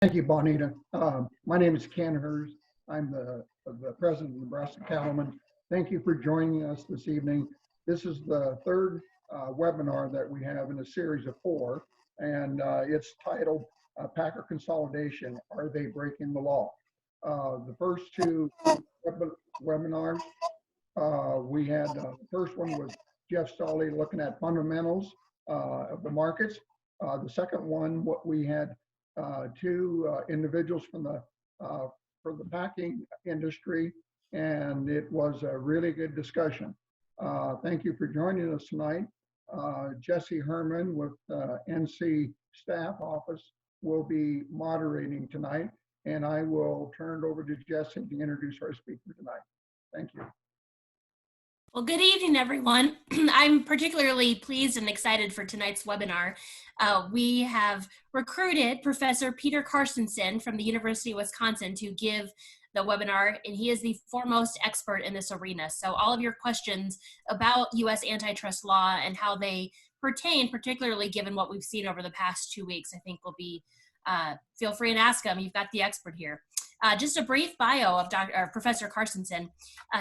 Thank you, Bonita. My name is Ken Hers. I'm the president of Nebraska Cattlemen. Thank you for joining us this evening. This is the third webinar that we have in a series of four, and it's titled Packer Consolidation, Are They Breaking the Law? The first two webinars, we had, the first one was Jeff Stolle looking at fundamentals of the markets. The second one, what we had two individuals from the packing industry, and it was a really good discussion. Thank you for joining us tonight. Jesse Herman with NC Staff Office will be moderating tonight, and I will turn it over to Jesse to introduce our speaker tonight. Thank you. Well, good evening, everyone. I'm particularly pleased and excited for tonight's webinar. We have recruited Professor Peter Carstensen from the University of Wisconsin to give the webinar, and he is the foremost expert in this arena. So all of your questions about U.S. antitrust law and how they pertain, particularly given what we've seen over the past 2 weeks, I think will be, feel free and ask him. You've got the expert here. Just a brief bio of Professor Carstensen.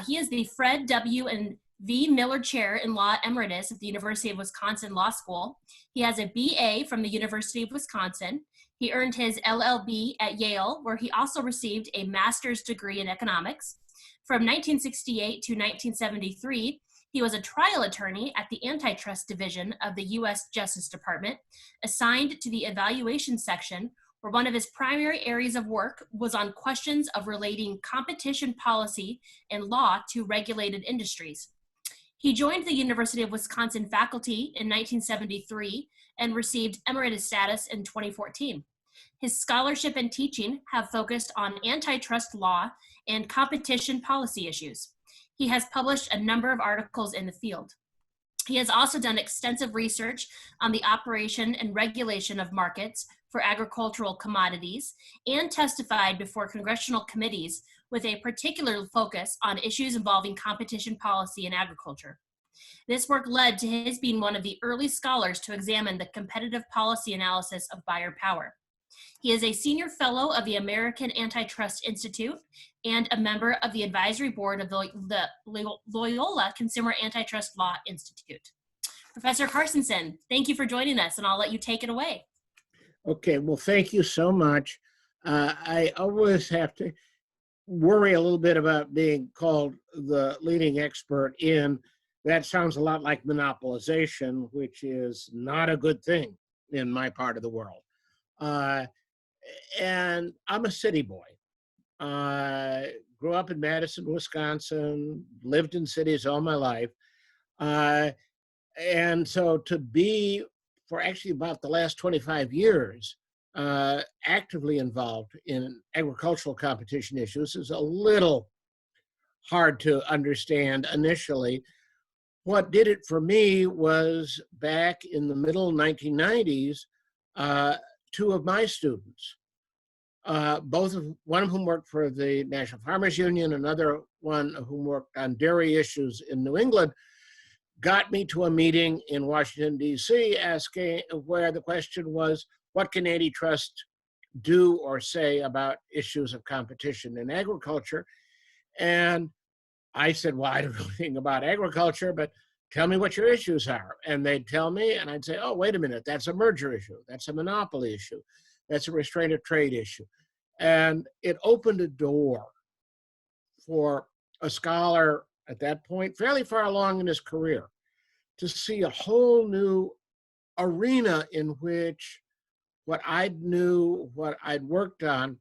He is the Fred W. and V. Miller Chair in Law Emeritus at the University of Wisconsin Law School. He has a BA from the University of Wisconsin. He earned his LLB at Yale, where he also received a master's degree in economics. From 1968 to 1973, he was a trial attorney at the Antitrust Division of the U.S. Justice Department, assigned to the evaluation section, where one of his primary areas of work was on questions of relating competition policy and law to regulated industries. He joined the University of Wisconsin faculty in 1973 and received emeritus status in 2014. His scholarship and teaching have focused on antitrust law and competition policy issues. He has published a number of articles in the field. He has also done extensive research on the operation and regulation of markets for agricultural commodities and testified before congressional committees with a particular focus on issues involving competition policy in agriculture. This work led to his being one of the early scholars to examine the competitive policy analysis of buyer power. He is a senior fellow of the American Antitrust Institute and a member of the advisory board of the Loyola Consumer Antitrust Law Institute. Professor Carstensen, thank you for joining us, and I'll let you take it away. Okay, well, thank you so much. I always have to worry a little bit about being called the leading expert in. That sounds a lot like monopolization, which is not a good thing in my part of the world. And I'm a city boy. Grew up in Madison, Wisconsin, lived in cities all my life. And so to be, for actually about the last 25 years, actively involved in agricultural competition issues is a little hard to understand initially. What did it for me was back in the middle 1990s, two of my students, one of whom worked for the National Farmers Union, another one of whom worked on dairy issues in New England, got me to a meeting in Washington, D.C., asking where the question was, what can antitrust do or say about issues of competition in agriculture? And I said, well, I don't know anything about agriculture, but tell me what your issues are. And they'd tell me, and I'd say, oh, wait a minute, that's a merger issue. That's a monopoly issue. That's a restraint of trade issue. And it opened a door for a scholar at that point, fairly far along in his career, to see a whole new arena in which what I knew, what I'd worked on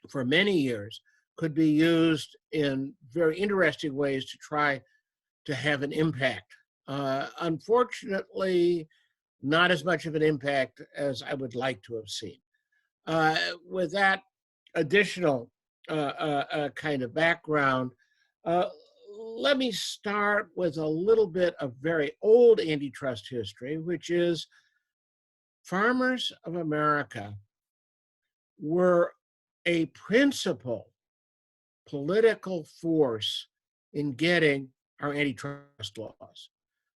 for many years, could be used in very interesting ways to try to have an impact. Unfortunately, not as much of an impact as I would like to have seen. With that additional kind of background, let me start with a little bit of very old antitrust history, which is farmers of America were a principal political force in getting our antitrust laws.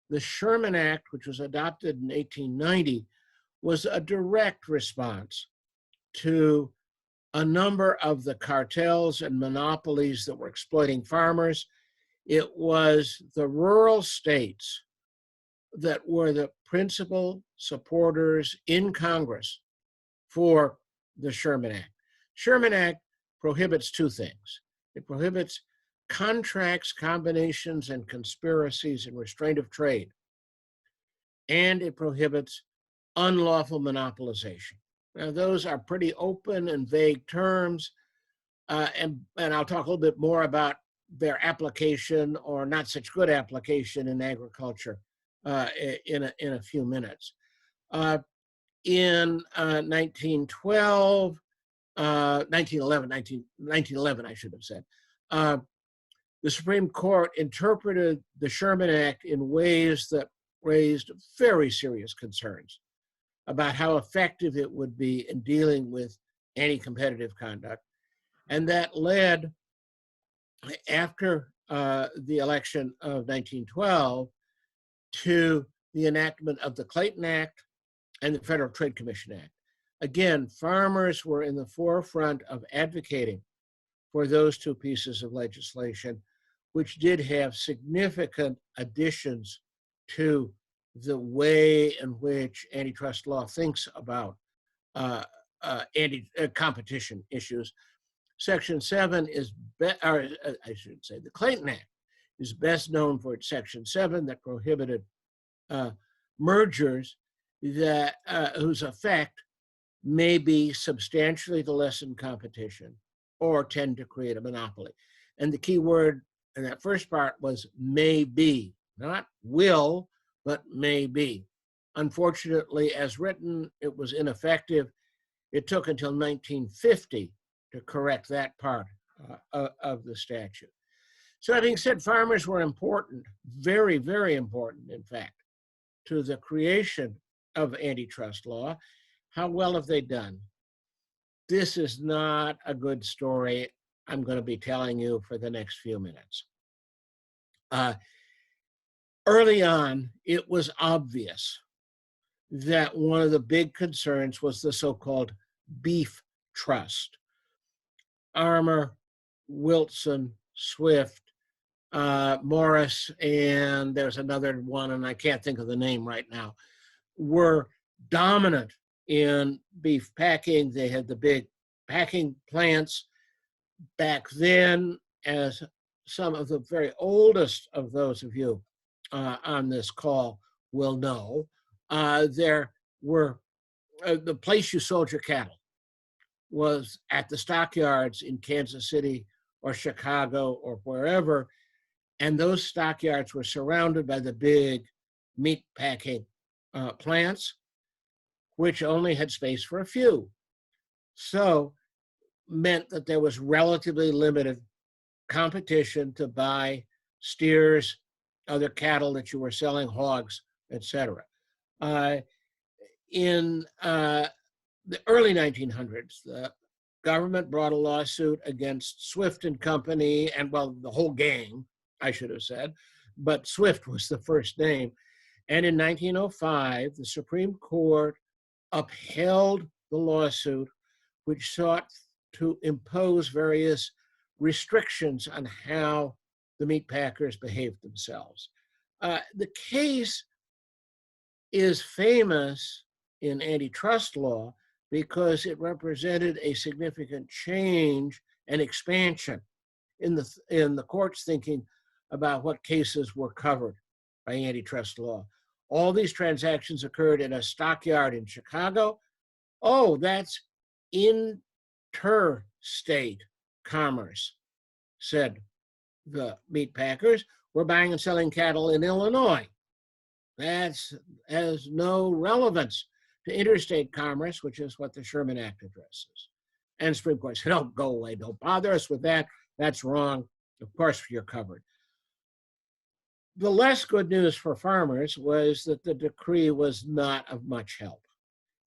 The Sherman Act, which was adopted in 1890, was a direct response to a number of the cartels and monopolies that were exploiting farmers. It was the rural states that were the principal supporters in Congress for the Sherman Act. Sherman Act prohibits two things. It prohibits contracts, combinations, and conspiracies and restraint of trade. And it prohibits unlawful monopolization. Now, those are pretty open and vague terms, and I'll talk a little bit more about their application or not such good application in agriculture in a few minutes. In 1911, I should have said, the Supreme Court interpreted the Sherman Act in ways that raised very serious concerns about how effective it would be in dealing with anti-competitive conduct. And that led, after the election of 1912, to the enactment of the Clayton Act and the Federal Trade Commission Act. Again, farmers were in the forefront of advocating for those two pieces of legislation, which did have significant additions to the way in which antitrust law thinks about competition issues. Section 7 is, I should say, the Clayton Act is best known for its Section 7 that prohibited mergers that whose effect may be substantially to lessen competition or tend to create a monopoly. And the key word in that first part was may be, not will, but may be. Unfortunately, as written, it was ineffective. It took until 1950 to correct that part of the statute. So that being said, farmers were important, very, very important, in fact, to the creation of antitrust law. How well have they done? This is not a good story I'm going to be telling you for the next few minutes. Early on, it was obvious that one of the big concerns was the so-called beef trust. Armour, Wilson, Swift, Morris, and there's another one, and I can't think of the name right now, were dominant in beef packing. They had the big packing plants. Back then, as some of the very oldest of those of you on this call will know, there were, the place you sold your cattle was at the stockyards in Kansas City or Chicago or wherever, and those stockyards were surrounded by the big meat packing plants, which only had space for a few. So meant that there was relatively limited competition to buy steers, other cattle that you were selling, hogs, etc. In the early 1900s, the government brought a lawsuit against Swift and Company, and well, the whole gang, I should have said, but Swift was the first name. And in 1905, the Supreme Court upheld the lawsuit, which sought to impose various restrictions on how the meat packers behaved themselves. The case is famous in antitrust law because it represented a significant change and expansion in the court's thinking about what cases were covered by antitrust law. All these transactions occurred in a stockyard in Chicago. Oh, that's interstate commerce, said the meat packers. We're buying and selling cattle in Illinois. That has no relevance to interstate commerce, which is what the Sherman Act addresses. And the Supreme Court said, oh, go away, don't bother us with that. That's wrong. Of course, you're covered. The less good news for farmers was that the decree was not of much help.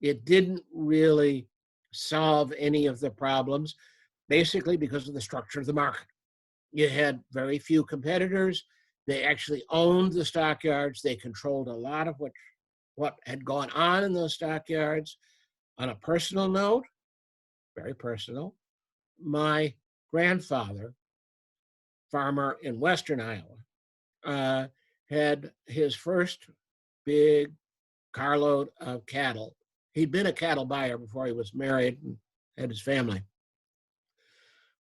It didn't really solve any of the problems, basically because of the structure of the market. You had very few competitors. They actually owned the stockyards. They controlled a lot of what had gone on in those stockyards. On a personal note, very personal. My grandfather, farmer in western Iowa, had his first big carload of cattle. He'd been a cattle buyer before he was married and had his family.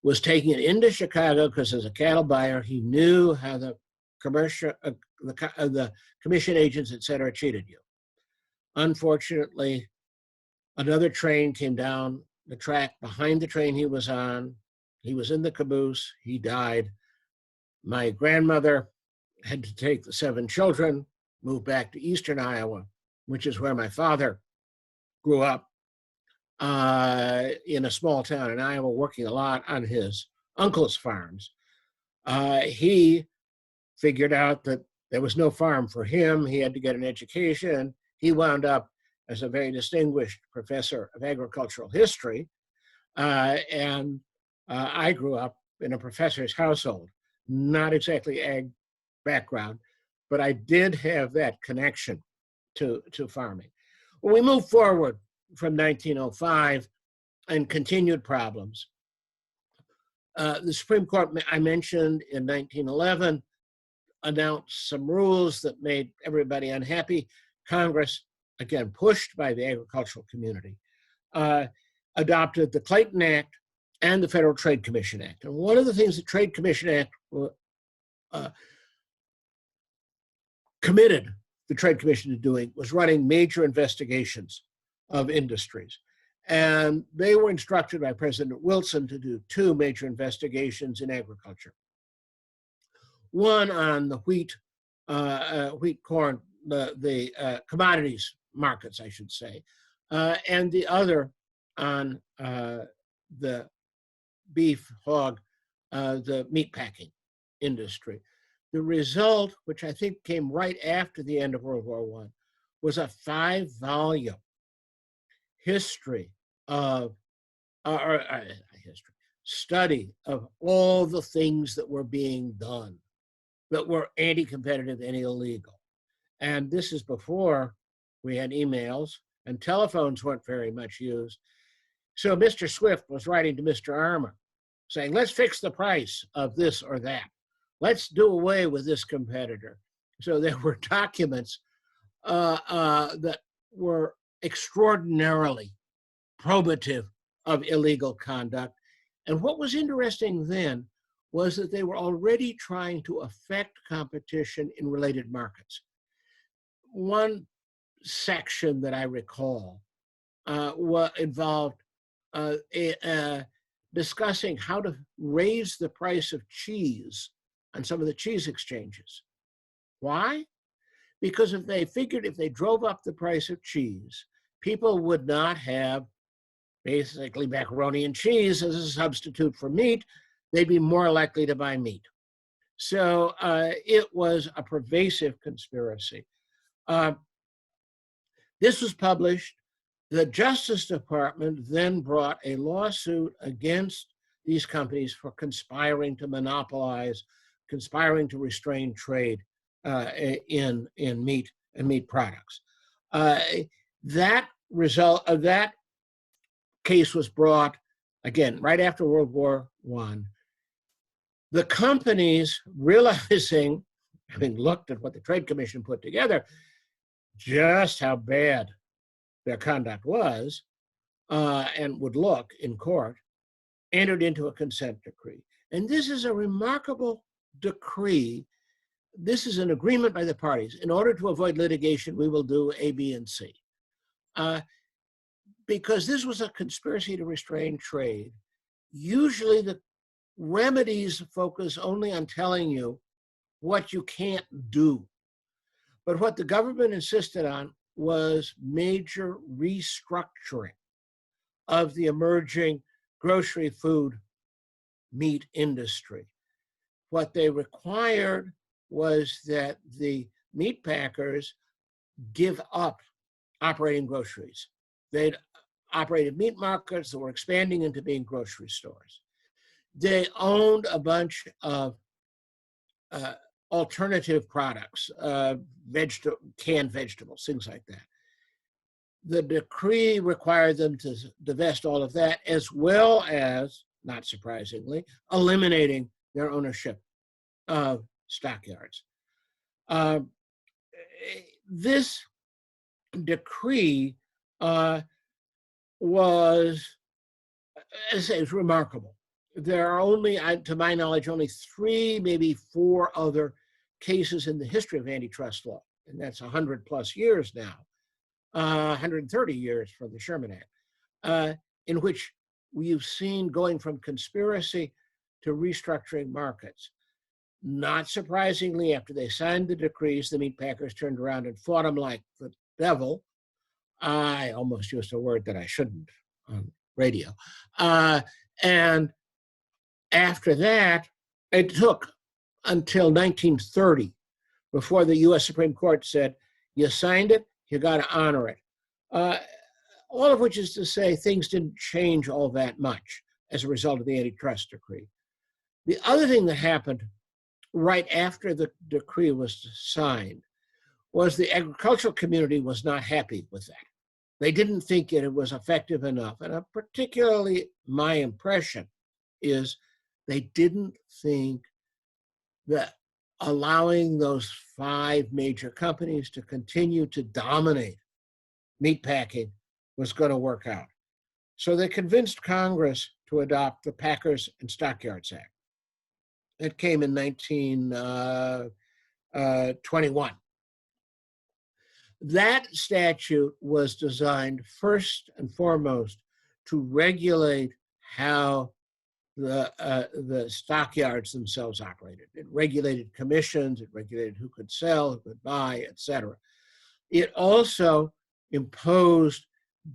Was taking it into Chicago because as a cattle buyer, he knew how the commercial, the commission agents, et cetera, cheated you. Unfortunately, another train came down the track behind the train he was on. He was in the caboose. He died. My grandmother had to take the 7 children, move back to eastern Iowa, which is where my father grew up, in a small town in Iowa, working a lot on his uncle's farms. He figured out that there was no farm for him. He had to get an education. He wound up as a very distinguished professor of agricultural history. And I grew up in a professor's household, not exactly ag background, but I did have that connection to farming. When we moved forward from 1905 and continued problems, the Supreme Court, I mentioned in 1911, announced some rules that made everybody unhappy. Congress, again, pushed by the agricultural community, adopted the Clayton Act and the Federal Trade Commission Act. And one of the things the Trade Commission Act committed the Trade Commission to doing was running major investigations of industries. And they were instructed by President Wilson to do 2 major investigations in agriculture. One on the wheat, corn, the commodities markets, I should say, and the other on the beef, hog, the meat packing industry. The result, which I think came right after the end of World War I, was a 5-volume history of, study of all the things that were being done that were anti-competitive and illegal. And this is before we had emails and telephones weren't very much used. So Mr. Swift was writing to Mr. Armour saying, let's fix the price of this or that. Let's do away with this competitor. So there were documents that were extraordinarily probative of illegal conduct. And what was interesting then was that they were already trying to affect competition in related markets. One section that I recall involved discussing how to raise the price of cheese on some of the cheese exchanges. Why? Because if they figured if they drove up the price of cheese, people would not have basically macaroni and cheese as a substitute for meat. They'd be more likely to buy meat. So it was a pervasive conspiracy. This was published. The Justice Department then brought a lawsuit against these companies for conspiring to monopolize, conspiring to restrain trade in meat and meat products. That case was brought, again, right after World War I. The companies, realizing, having looked at what the Trade Commission put together, just how bad their conduct was and would look in court, entered into a consent decree. And this is a remarkable decree. This is an agreement by the parties. In order to avoid litigation, we will do A, B, and C. Because this was a conspiracy to restrain trade, usually the remedies focus only on telling you what you can't do. But what the government insisted on was major restructuring of the emerging grocery, food, meat industry. What they required was that the meat packers give up operating groceries. They'd operated meat markets that were expanding into being grocery stores. They owned a bunch of alternative products, canned vegetables, things like that. the decree required them to divest all of that, as well as, not surprisingly, eliminating their ownership of stockyards. This decree was, as I say, it's remarkable. There are only, to my knowledge, only 3, maybe 4 other cases in the history of antitrust law, and that's 100 plus years now, 130 years from the Sherman Act, in which we've seen going from conspiracy to restructuring markets. Not surprisingly, after they signed the decrees, the meat packers turned around and fought them like the devil. I almost used a word that I shouldn't on radio. And after that, it took until 1930 before the US Supreme Court said, you signed it, you got to honor it. All of which is to say things didn't change all that much as a result of the antitrust decree. The other thing that happened right after the decree was signed was the agricultural community was not happy with that. They didn't think it was effective enough. And particularly my impression is they didn't think that allowing those 5 major companies to continue to dominate meatpacking was going to work out. So they convinced Congress to adopt the Packers and Stockyards Act. It came in 1921. That statute was designed first and foremost to regulate how the stockyards themselves operated. It regulated commissions, it regulated who could sell, who could buy, etc. It also imposed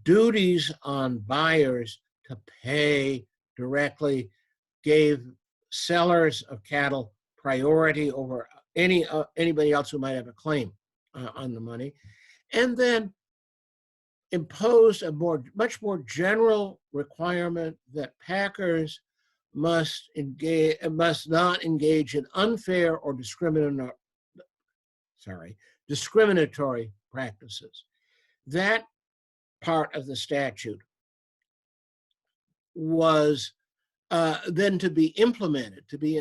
duties on buyers to pay directly, gave sellers of cattle priority over anybody else who might have a claim on the money, and then imposed a much more general requirement that packers must not engage in unfair or discriminatory practices. That part of the statute was then to be implemented, to be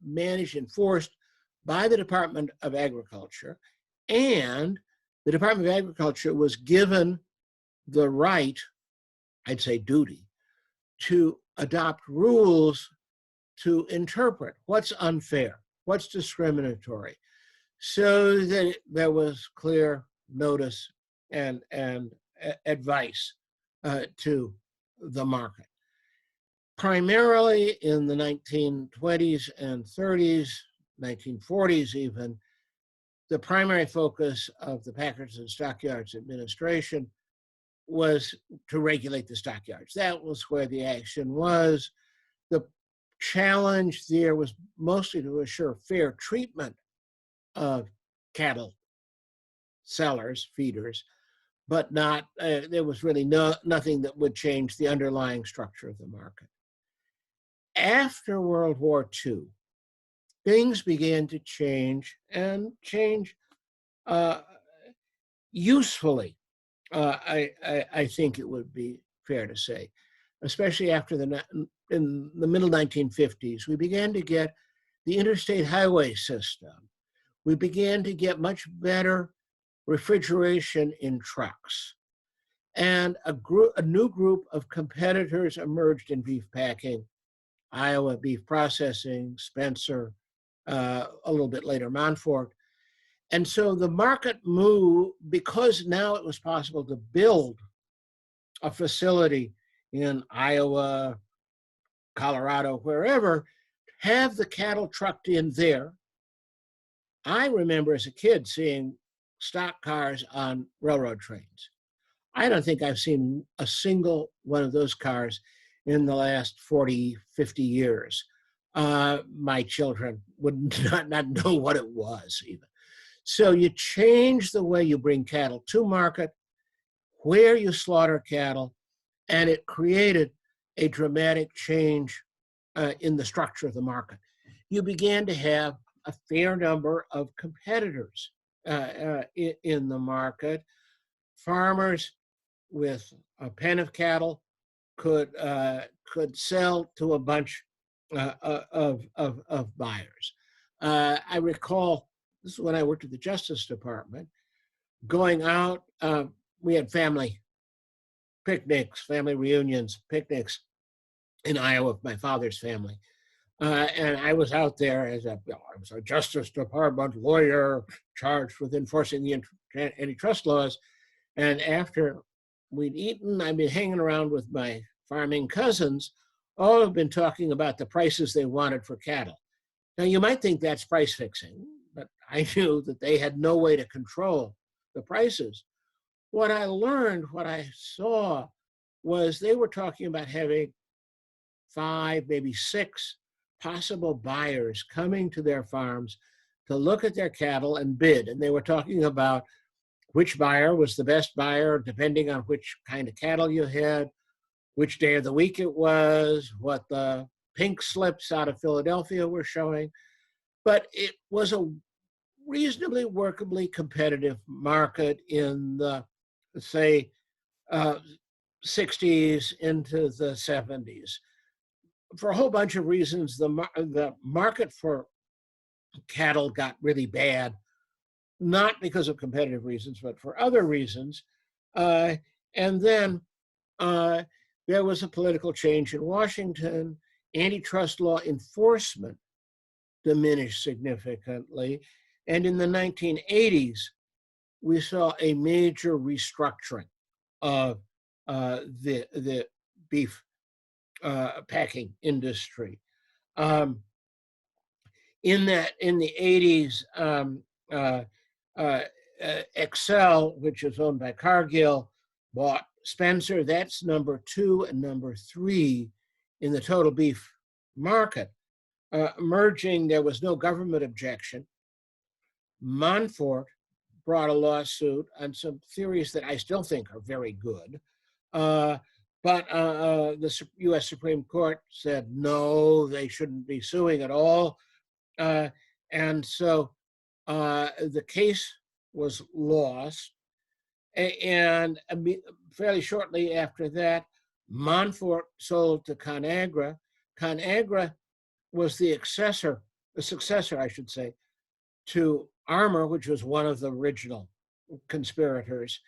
managed, enforced by the Department of Agriculture, and the Department of Agriculture was given the right, I'd say duty, to adopt rules to interpret what's unfair, what's discriminatory, so that there was clear notice and advice to the market. Primarily in the 1920s and 30s, 1940s even, the primary focus of the Packers and Stockyards Administration was to regulate the stockyards. That was where the action was. The challenge there was mostly to assure fair treatment of cattle sellers, feeders, but not, there was really nothing that would change the underlying structure of the market. After World War II, things began to change and change usefully, I think it would be fair to say, especially after in the middle 1950s, we began to get the interstate highway system. We began to get much better refrigeration in trucks. And a new group of competitors emerged in beef packing: Iowa Beef Processing, Spencer, a little bit later, Monfort. And so the market moved, because now it was possible to build a facility in Iowa, Colorado, wherever, have the cattle trucked in there. I remember as a kid seeing stock cars on railroad trains. I don't think I've seen a single one of those cars in the last 40, 50 years. My children would not know what it was even. So you change the way you bring cattle to market, where you slaughter cattle, and it created a dramatic change in the structure of the market. You began to have a fair number of competitors in the market. farmers with a pen of cattle could sell to a bunch of buyers. I recall, this is when I worked at the Justice Department, going out, we had family picnics, family reunions, picnics in Iowa with my father's family. And I was out there as I was a Justice Department lawyer charged with enforcing the antitrust laws. And after we'd eaten, I'd been hanging around with my farming cousins. All have been talking about the prices they wanted for cattle. Now, you might think that's price fixing, but I knew that they had no way to control the prices. What I learned, what I saw, was they were talking about having 5, maybe 6 possible buyers coming to their farms to look at their cattle and bid. And they were talking about which buyer was the best buyer, depending on which kind of cattle you had, which day of the week it was, what the pink slips out of Philadelphia were showing. But it was a reasonably workably competitive market in the, say, 60s into the 70s. For a whole bunch of reasons, the market for cattle got really bad, not because of competitive reasons, but for other reasons. And then there was a political change in Washington. Antitrust law enforcement diminished significantly. And in the 1980s, we saw a major restructuring of the beef packing industry. In the 80s, Excel, which is owned by Cargill, bought Spencer. That's number 2 and number 3 in the total beef market. Merging, there was no government objection. Montfort brought a lawsuit on some theories that I still think are very good. But the US Supreme Court said, no, they shouldn't be suing at all. And so the case was lost. And fairly shortly after that, Montfort sold to ConAgra. ConAgra was the successor, I should say, to Armour, which was one of the original conspirators.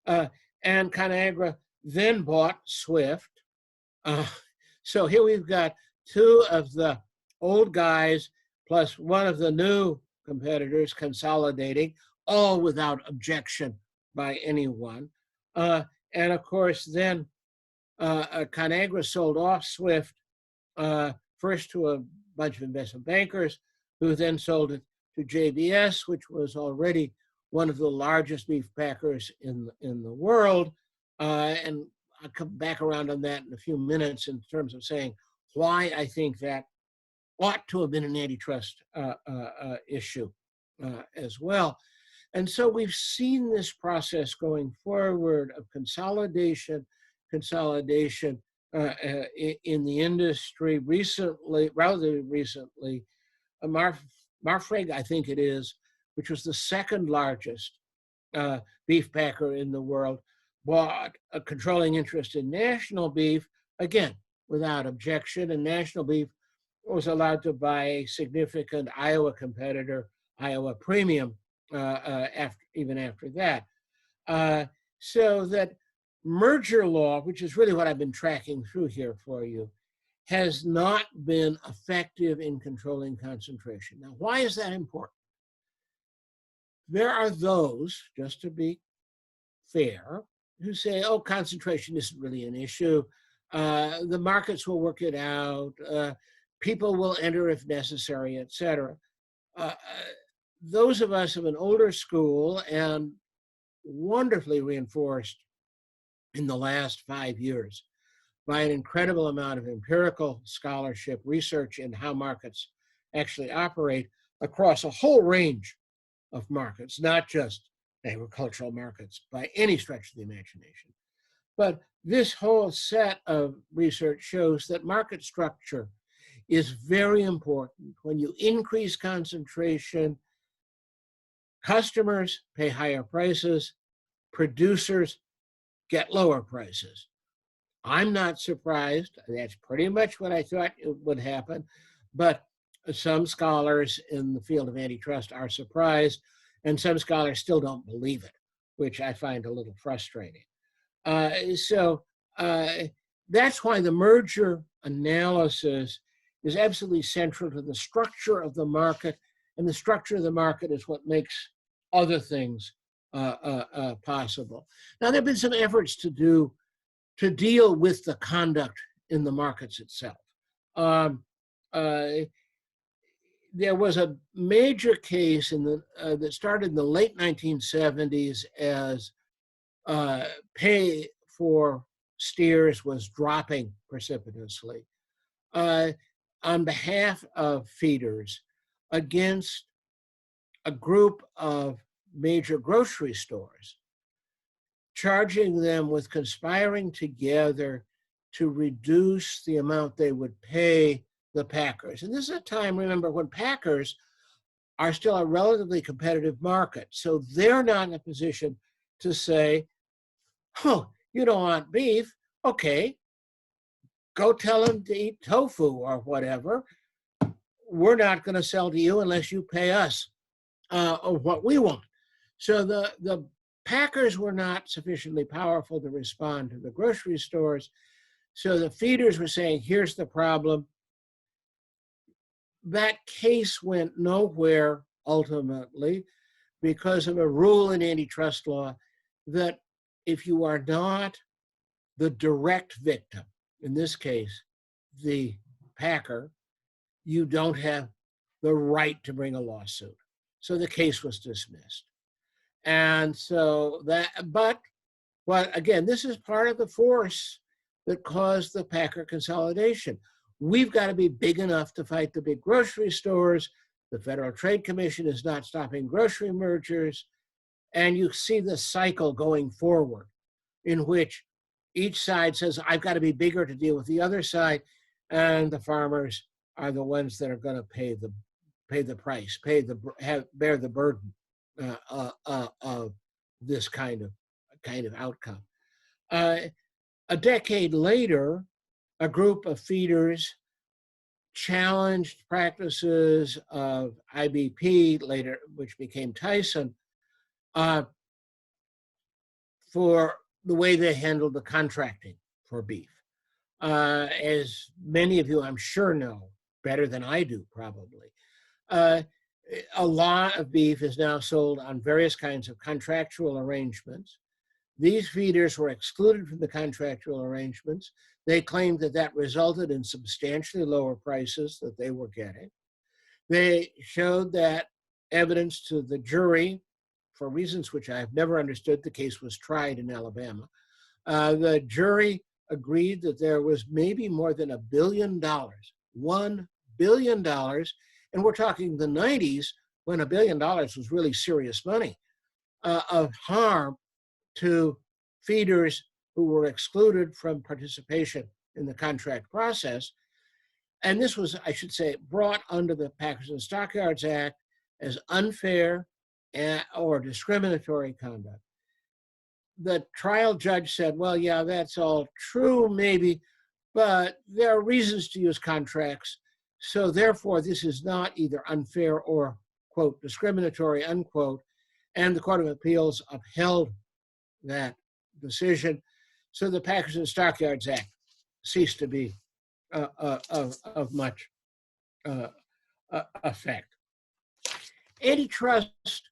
And ConAgra then bought Swift. So here we've got 2 of the old guys plus one of the new competitors consolidating, all without objection by anyone. And of course, then ConAgra sold off Swift first to a bunch of investment bankers, who then sold it to JBS, which was already one of the largest beef packers in the world. And I'll come back around on that in a few minutes in terms of saying why I think that ought to have been an antitrust issue as well. And so we've seen this process going forward of consolidation in the industry recently, relatively recently. Marfrig, I think it is, which was the second largest beef packer in the world, bought a controlling interest in National Beef, again, without objection, and National Beef was allowed to buy a significant Iowa competitor, Iowa Premium, even after that. So that merger law, which is really what I've been tracking through here for you, has not been effective in controlling concentration. Now, why is that important? There are those, just to be fair, who say, oh, concentration isn't really an issue. The markets will work it out. People will enter if necessary, et cetera. Those of us of an older school and wonderfully reinforced in the last 5 years by an incredible amount of empirical scholarship, research in how markets actually operate across a whole range of markets, not just agricultural markets by any stretch of the imagination. But this whole set of research shows that market structure is very important. When you increase concentration, customers pay higher prices, producers get lower prices. I'm not surprised. That's pretty much what I thought would happen. But some scholars in the field of antitrust are surprised, and some scholars still don't believe it, which I find a little frustrating. So that's why the merger analysis is absolutely central to the structure of the market, and the structure of the market is what makes other things possible. Now, there have been some efforts to deal with the conduct in the markets itself. There was a major case that started in the late 1970s as pay for steers was dropping precipitously on behalf of feeders against a group of major grocery stores, charging them with conspiring together to reduce the amount they would pay the packers. And this is a time, remember, when packers are still a relatively competitive market. So they're not in a position to say, oh, you don't want beef? Okay, go tell them to eat tofu or whatever. We're not going to sell to you unless you pay us what we want. So the packers were not sufficiently powerful to respond to the grocery stores. So the feeders were saying, here's the problem. That case went nowhere ultimately because of a rule in antitrust law that if you are not the direct victim, in this case, the packer, you don't have the right to bring a lawsuit. So the case was dismissed. And so but again, this is part of the force that caused the packer consolidation. We've got to be big enough to fight the big grocery stores. The Federal Trade Commission is not stopping grocery mergers. And you see the cycle going forward in which each side says, I've got to be bigger to deal with the other side. And the farmers are the ones that are going to pay the price, bear the burden of this kind of outcome. A decade later, a group of feeders challenged practices of IBP, later, which became Tyson, for the way they handled the contracting for beef. As many of you, I'm sure, know better than I do, probably, a lot of beef is now sold on various kinds of contractual arrangements. These feeders were excluded from the contractual arrangements. They claimed that that resulted in substantially lower prices that they were getting. They showed that evidence to the jury for reasons which I have never understood. The case was tried in Alabama. The jury agreed that there was maybe more than $1 billion, $1 billion, and we're talking the 90s when $1 billion was really serious money, of harm to feeders who were excluded from participation in the contract process. And this was, I should say, brought under the Packers and Stockyards Act as unfair or discriminatory conduct. The trial judge said, well, yeah, that's all true, maybe, but there are reasons to use contracts. So therefore, this is not either unfair or, quote, discriminatory, unquote. And the Court of Appeals upheld that decision. So the Packers and Stockyards Act ceased to be of much effect. Antitrust.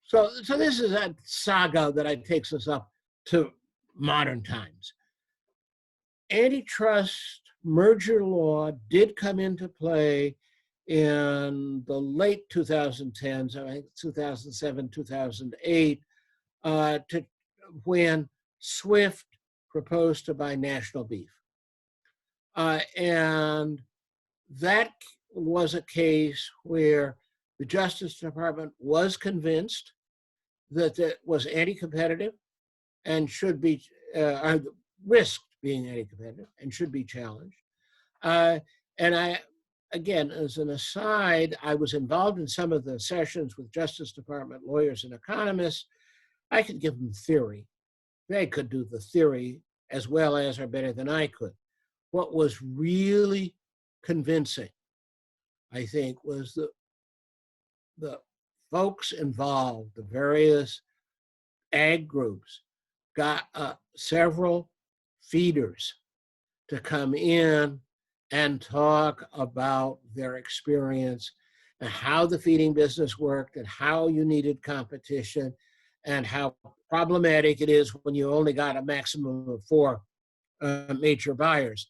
So this is a saga that takes us up to modern times. Antitrust merger law did come into play in the late 2010s, I think 2007, 2008, when SWIFT proposed to buy National Beef. And that was a case where the Justice Department was convinced that it was anti-competitive and should be, risked being anti-competitive and should be challenged. And I, again, as an aside, I was involved in some of the sessions with Justice Department lawyers and economists I could give them theory. They could do the theory as well as or better than I could. What was really convincing, I think, was the folks involved, the various ag groups, got several feeders to come in and talk about their experience and how the feeding business worked and how you needed competition and how problematic it is when you only got a maximum of 4 major buyers.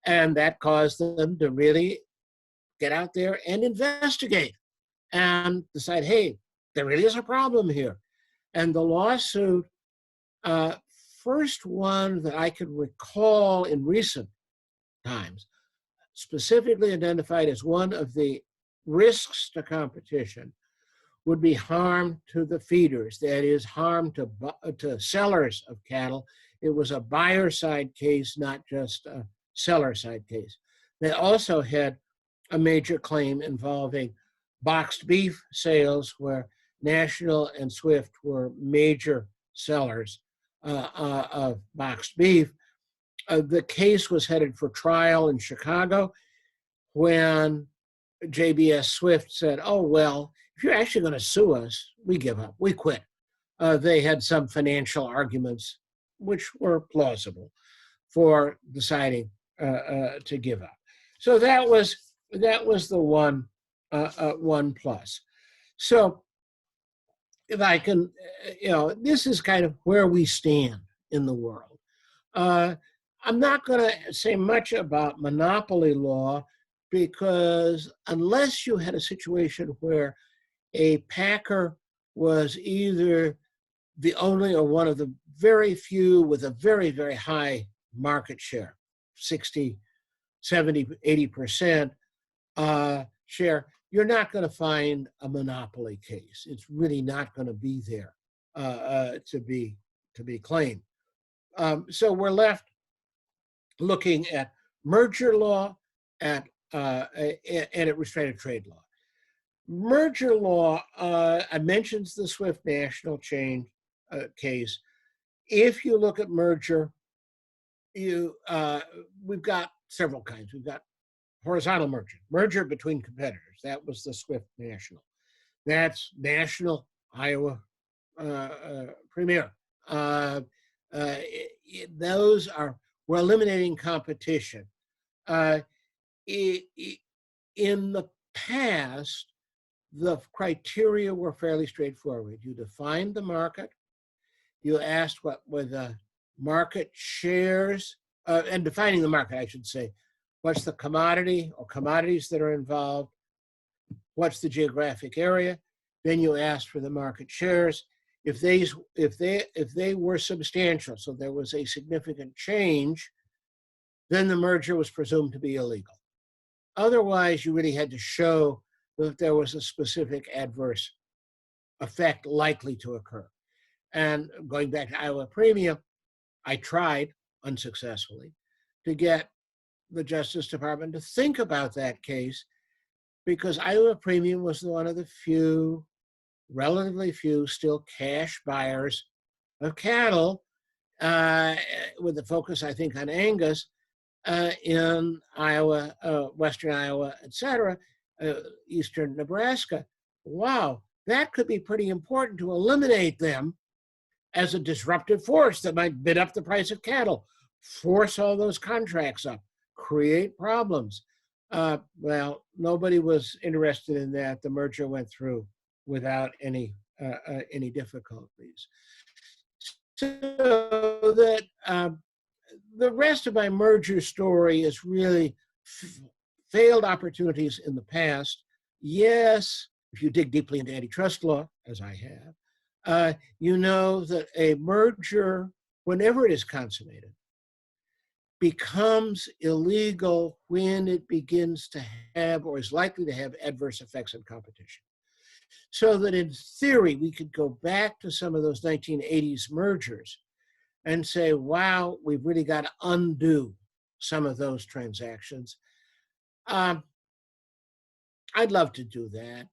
And that caused them to really get out there and investigate and decide, hey, there really is a problem here. And the lawsuit, first one that I could recall in recent times, specifically identified as one of the risks to competition, would be harm to the feeders, that is, harm to sellers of cattle. It was a buyer side case, not just a seller side case. They also had a major claim involving boxed beef sales, where National and Swift were major sellers of boxed beef. The case was headed for trial in Chicago when JBS Swift said, oh, well, if you're actually going to sue us, we give up, we quit. They had some financial arguments, which were plausible, for deciding to give up. So that was the one plus. So if I can, this is kind of where we stand in the world. I'm not going to say much about monopoly law, because unless you had a situation where a packer was either the only or one of the very few with a very, very high market share, 60, 70, 80% share, you're not going to find a monopoly case. It's really not going to be there to be claimed. So we're left looking at merger law and at restrained trade law. Merger law, I mentioned the Swift National chain case. If you look at merger, we've got several kinds. We've got horizontal merger between competitors. That was the Swift National. That's National, Iowa, Premier. Those are, we're eliminating competition. In the past, the criteria were fairly straightforward. You defined the market. You asked what were the market shares, and defining the market, I should say. What's the commodity or commodities that are involved? What's the geographic area? Then you asked for the market shares. If they were substantial, so there was a significant change, then the merger was presumed to be illegal. Otherwise, you really had to show that there was a specific adverse effect likely to occur. And going back to Iowa Premium, I tried unsuccessfully to get the Justice Department to think about that case, because Iowa Premium was one of the few, relatively few, still cash buyers of cattle, with the focus, I think, on Angus, in Iowa, Western Iowa, et cetera, Eastern Nebraska. Wow, that could be pretty important to eliminate them as a disruptive force that might bid up the price of cattle, force all those contracts up, create problems. Well, nobody was interested in that. The merger went through without any difficulties. So that the rest of my merger story is really failed opportunities in the past. Yes, if you dig deeply into antitrust law, as I have, you know that a merger, whenever it is consummated, becomes illegal when it begins to have or is likely to have adverse effects on competition. So that in theory, we could go back to some of those 1980s mergers and say, wow, we've really got to undo some of those transactions. I'd love to do that.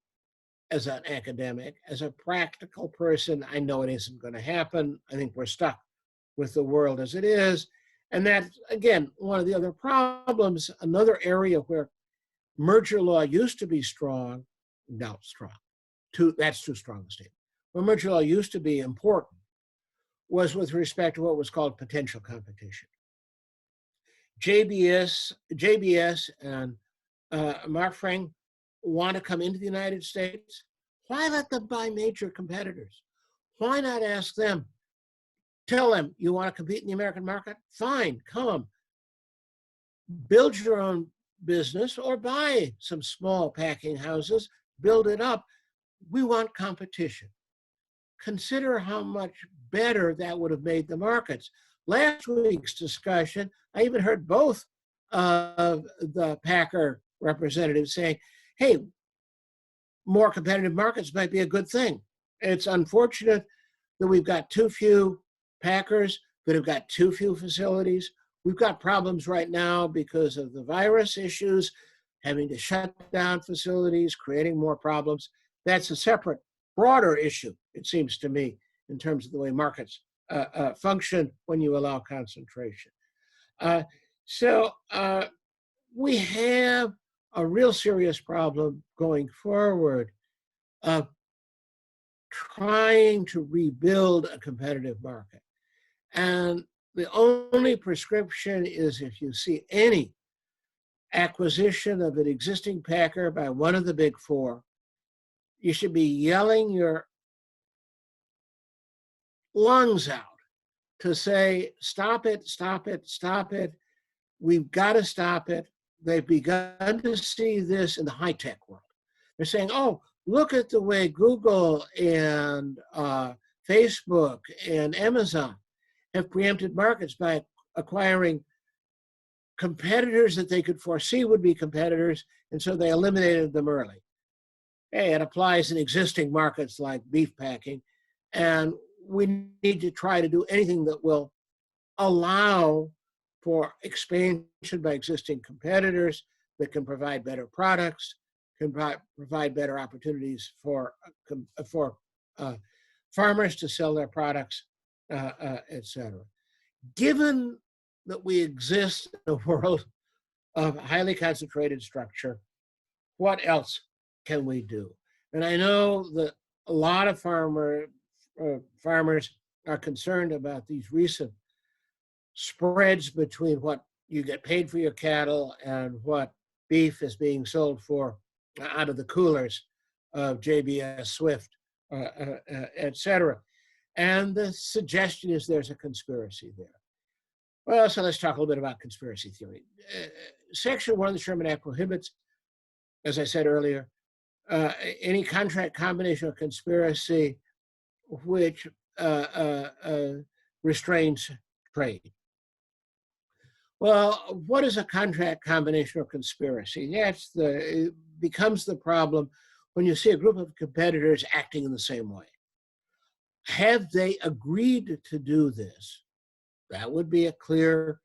as an academic. As a practical person, I know it isn't going to happen. I think we're stuck with the world as it is. And that's, again, one of the other problems, another area where merger law used to be strong, now strong. That's too strong a statement. Where merger law used to be important was with respect to what was called potential competition. JBS and Mark Frank want to come into the United States. Why let them buy major competitors? Why not ask them, tell them you want to compete in the American market? Fine, come. Build your own business or buy some small packing houses, build it up. We want competition. Consider how much better that would have made the markets. Last week's discussion, I even heard both of the Packer representatives saying, hey, more competitive markets might be a good thing. It's unfortunate that we've got too few Packers, that have got too few facilities. We've got problems right now because of the virus issues, having to shut down facilities, creating more problems. That's a separate, broader issue, it seems to me, in terms of the way markets function when you allow concentration. So we have a real serious problem going forward of trying to rebuild a competitive market. And the only prescription is if you see any acquisition of an existing Packer by one of the big four, you should be yelling your lungs out to say, stop it, stop it, stop it. We've got to stop it. They've begun to see this in the high-tech world. They're saying, oh, look at the way Google and Facebook and Amazon have preempted markets by acquiring competitors that they could foresee would be competitors, and so they eliminated them early. Hey, it applies in existing markets like beef packing, and we need to try to do anything that will allow for expansion by existing competitors that can provide better products, can provide better opportunities for farmers to sell their products, et cetera. Given that we exist in a world of highly concentrated structure, what else can we do? And I know that a lot of farmers are concerned about these recent spreads between what you get paid for your cattle and what beef is being sold for out of the coolers of JBS, Swift, et cetera. And the suggestion is there's a conspiracy there. Well, so let's talk a little bit about conspiracy theory. Section 1 of the Sherman Act prohibits, as I said earlier, any contract, combination, or conspiracy which restrains trade. Well, what is a contract, combination, or conspiracy? It becomes the problem when you see a group of competitors acting in the same way. Have they agreed to do this? That would be a clear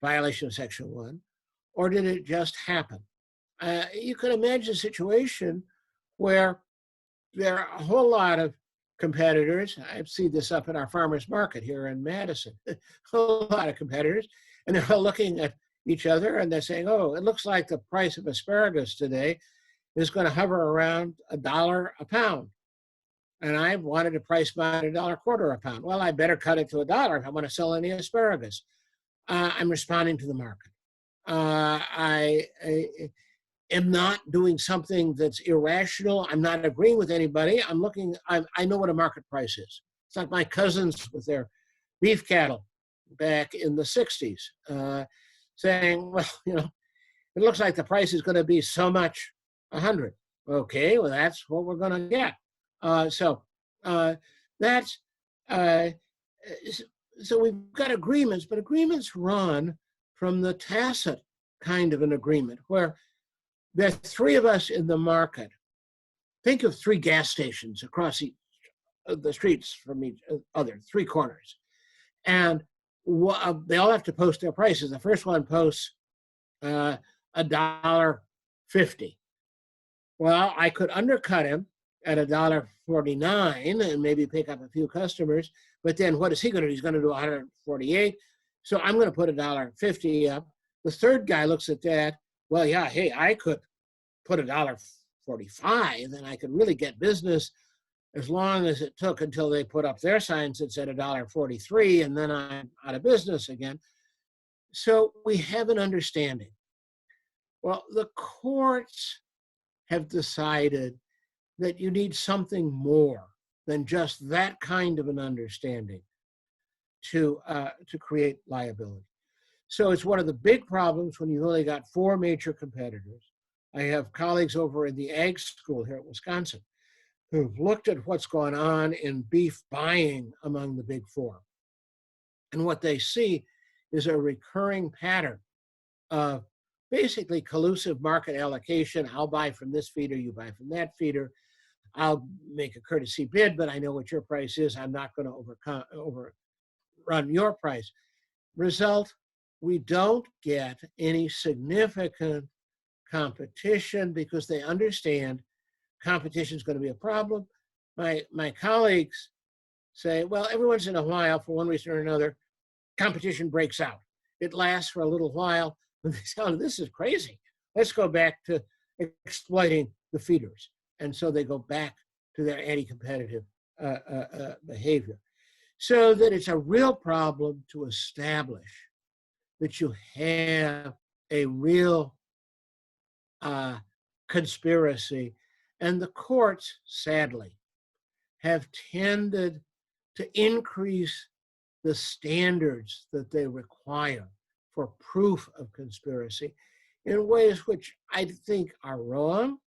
violation of Section 1. Or did it just happen? You can imagine a situation where there are a whole lot of competitors. I see this up in our farmers market here in Madison. A whole lot of competitors. And they're all looking at each other and they're saying, oh, it looks like the price of asparagus today is going to hover around $1 a pound. And I wanted to price mine $1.25 a pound. Well, I better cut it to $1 if I want to sell any asparagus. I'm responding to the market. I am not doing something that's irrational. I'm not agreeing with anybody. I know what a market price is. It's like my cousins with their beef cattle back in the 60s, saying, well, it looks like the price is going to be so much, 100. Okay, well, that's what we're going to get. So we've got agreements, but agreements run from the tacit kind of an agreement where there are three of us in the market. Think of three gas stations across the streets from each other, three corners. And they all have to post their prices. The first one posts $1.50. Well, I could undercut him at $1.49 and maybe pick up a few customers. But then what is he going to do? He's going to do 148. So I'm going to put $1.50 up. The third guy looks at that. Well, yeah, hey, I could put $1.45 and I could really get business as long as it took until they put up their signs that said $1.43, and then I'm out of business again. So we have an understanding. Well, the courts have decided that you need something more than just that kind of an understanding to create liability. So it's one of the big problems when you've only got 4 major competitors. I have colleagues over in the ag school here at Wisconsin who've looked at what's going on in beef buying among the big 4. And what they see is a recurring pattern of basically collusive market allocation. I'll buy from this feeder, you buy from that feeder. I'll make a courtesy bid, but I know what your price is. I'm not going to overrun your price. Result, we don't get any significant competition because they understand competition is going to be a problem. My colleagues say, well, every once in a while, for one reason or another, competition breaks out. It lasts for a little while, and they say, oh, this is crazy. Let's go back to exploiting the feeders. And so they go back to their anti-competitive behavior. So that it's a real problem to establish that you have a real conspiracy. And the courts, sadly, have tended to increase the standards that they require for proof of conspiracy in ways which I think are wrong.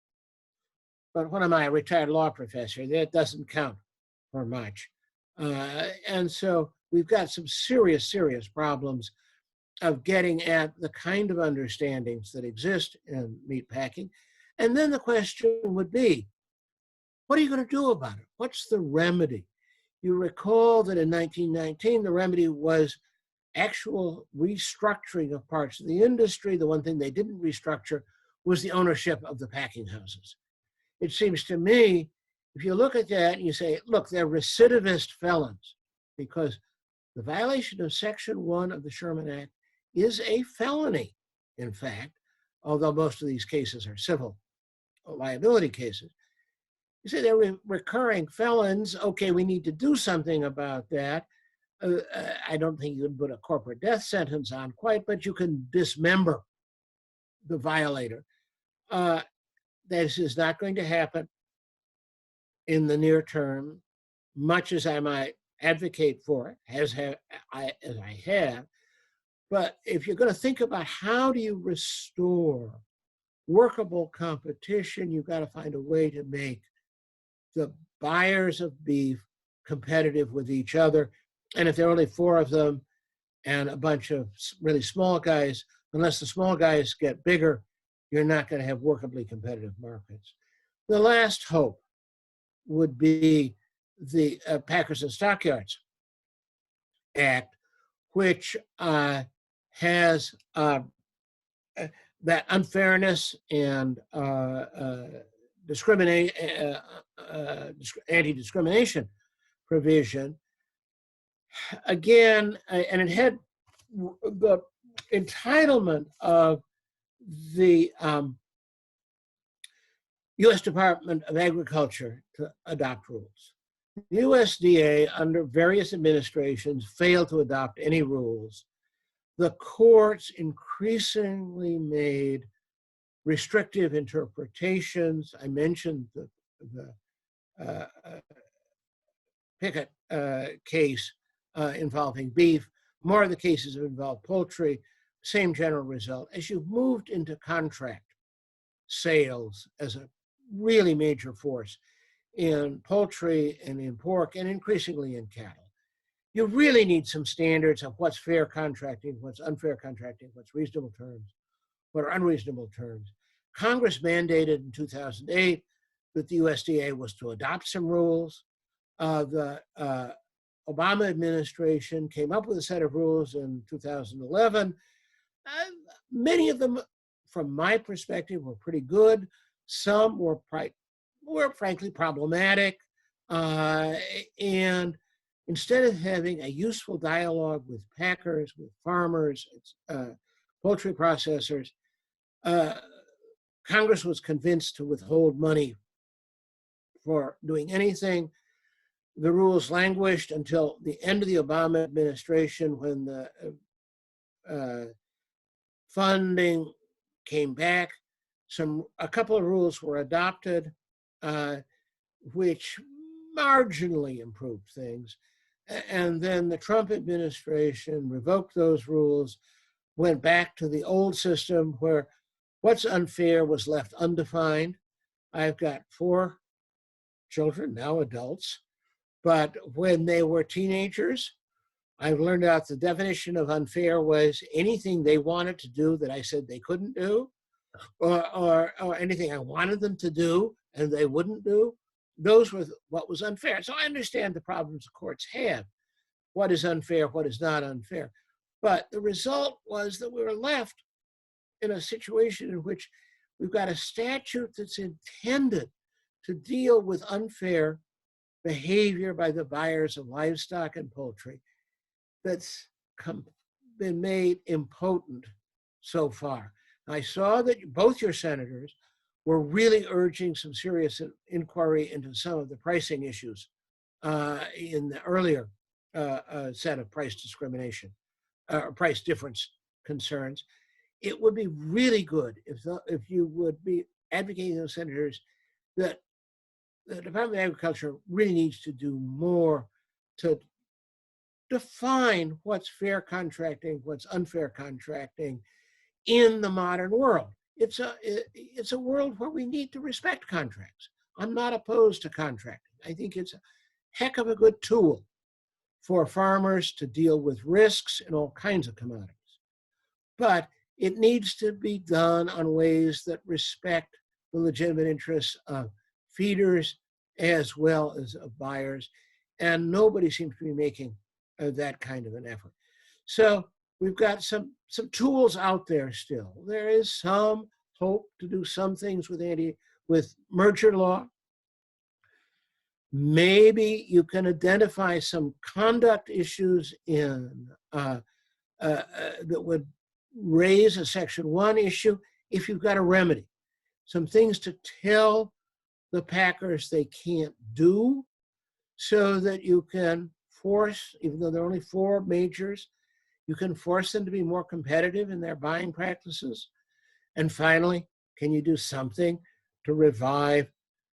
But what am I, a retired law professor? That doesn't count for much. And so we've got some serious, serious problems of getting at the kind of understandings that exist in meat packing. And then the question would be, what are you going to do about it? What's the remedy? You recall that in 1919, the remedy was actual restructuring of parts of the industry. The one thing they didn't restructure was the ownership of the packing houses. It seems to me, if you look at that and you say, look, they're recidivist felons, because the violation of Section 1 of the Sherman Act is a felony, in fact, although most of these cases are civil liability cases. You say they're recurring felons. Okay, we need to do something about that. I don't think you can put a corporate death sentence on quite, but you can dismember the violator. This is not going to happen in the near term, much as I might advocate for it, as I have. But if you're going to think about how do you restore workable competition, you've got to find a way to make the buyers of beef competitive with each other. And if there are only 4 of them and a bunch of really small guys, unless the small guys get bigger, you're not going to have workably competitive markets. The last hope would be the Packers and Stockyards Act, which has that unfairness and anti-discrimination provision. Again, and it had the entitlement of the U.S. Department of Agriculture to adopt rules. The USDA, under various administrations, failed to adopt any rules. The courts increasingly made restrictive interpretations. I mentioned the Pickett case involving beef. More of the cases have involved poultry. Same general result. As you've moved into contract sales as a really major force in poultry and in pork and increasingly in cattle, you really need some standards of what's fair contracting, what's unfair contracting, what's reasonable terms, what are unreasonable terms. Congress mandated in 2008 that the USDA was to adopt some rules. The Obama administration came up with a set of rules in 2011. Many of them, from my perspective, were pretty good. Some were were frankly problematic. And instead of having a useful dialogue with packers, with farmers, poultry processors, Congress was convinced to withhold money for doing anything. The rules languished until the end of the Obama administration, when the funding came back. A couple of rules were adopted, which marginally improved things. And then the Trump administration revoked those rules, went back to the old system where what's unfair was left undefined. I've got 4 children, now adults, but when they were teenagers, I learned out the definition of unfair was anything they wanted to do that I said they couldn't do, or anything I wanted them to do and they wouldn't do. Those were what was unfair. So I understand the problems the courts have. What is unfair, what is not unfair. But the result was that we were left in a situation in which we've got a statute that's intended to deal with unfair behavior by the buyers of livestock and poultry that's been made impotent so far. I saw that both your senators were really urging some serious inquiry into some of the pricing issues in the earlier set of price discrimination, price difference concerns. It would be really good if you would be advocating those senators that the Department of Agriculture really needs to do more to define what's fair contracting, what's unfair contracting in the modern world. It's a world where we need to respect contracts. I'm not opposed to contracting. I think it's a heck of a good tool for farmers to deal with risks in all kinds of commodities. But it needs to be done on ways that respect the legitimate interests of feeders as well as of buyers. And nobody seems to be making that kind of an effort. So we've got some tools out there still. There is some hope to do some things with merger law. Maybe you can identify some conduct issues that would raise a Section 1 issue if you've got a remedy. Some things to tell the packers they can't do so that you can force, even though there are only 4 majors, you can force them to be more competitive in their buying practices. And finally, can you do something to revive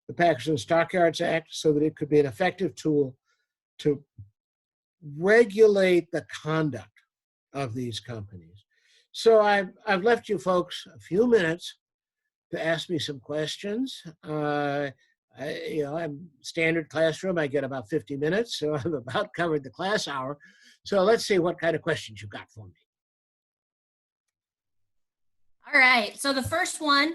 the Packers and Stockyards Act so that it could be an effective tool to regulate the conduct of these companies? So I've left you folks a few minutes to ask me some questions. I'm standard classroom. I get about 50 minutes, so I've about covered the class hour. So let's see what kind of questions you've got for me. All right. So the first one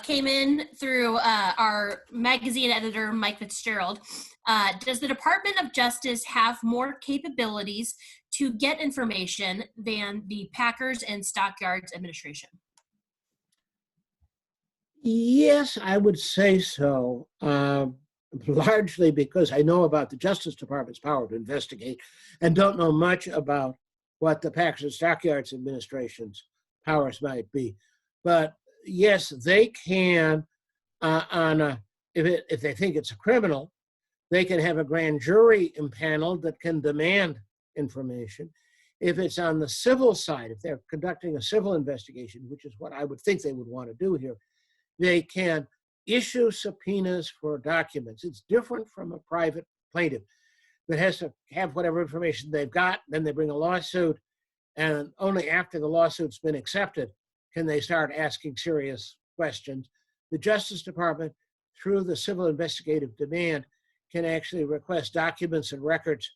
came in through our magazine editor, Mike Fitzgerald. Does the Department of Justice have more capabilities to get information than the Packers and Stockyards Administration? Yes, I would say so. Largely because I know about the Justice Department's power to investigate and don't know much about what the Packers and Stockyards Administration's powers might be. But yes, they can, if they think it's a criminal, they can have a grand jury impaneled that can demand information. If it's on the civil side, if they're conducting a civil investigation, which is what I would think they would want to do here, they can issue subpoenas for documents. It's different from a private plaintiff that has to have whatever information they've got, then they bring a lawsuit, and only after the lawsuit's been accepted can they start asking serious questions. The Justice Department, through the civil investigative demand, can actually request documents and records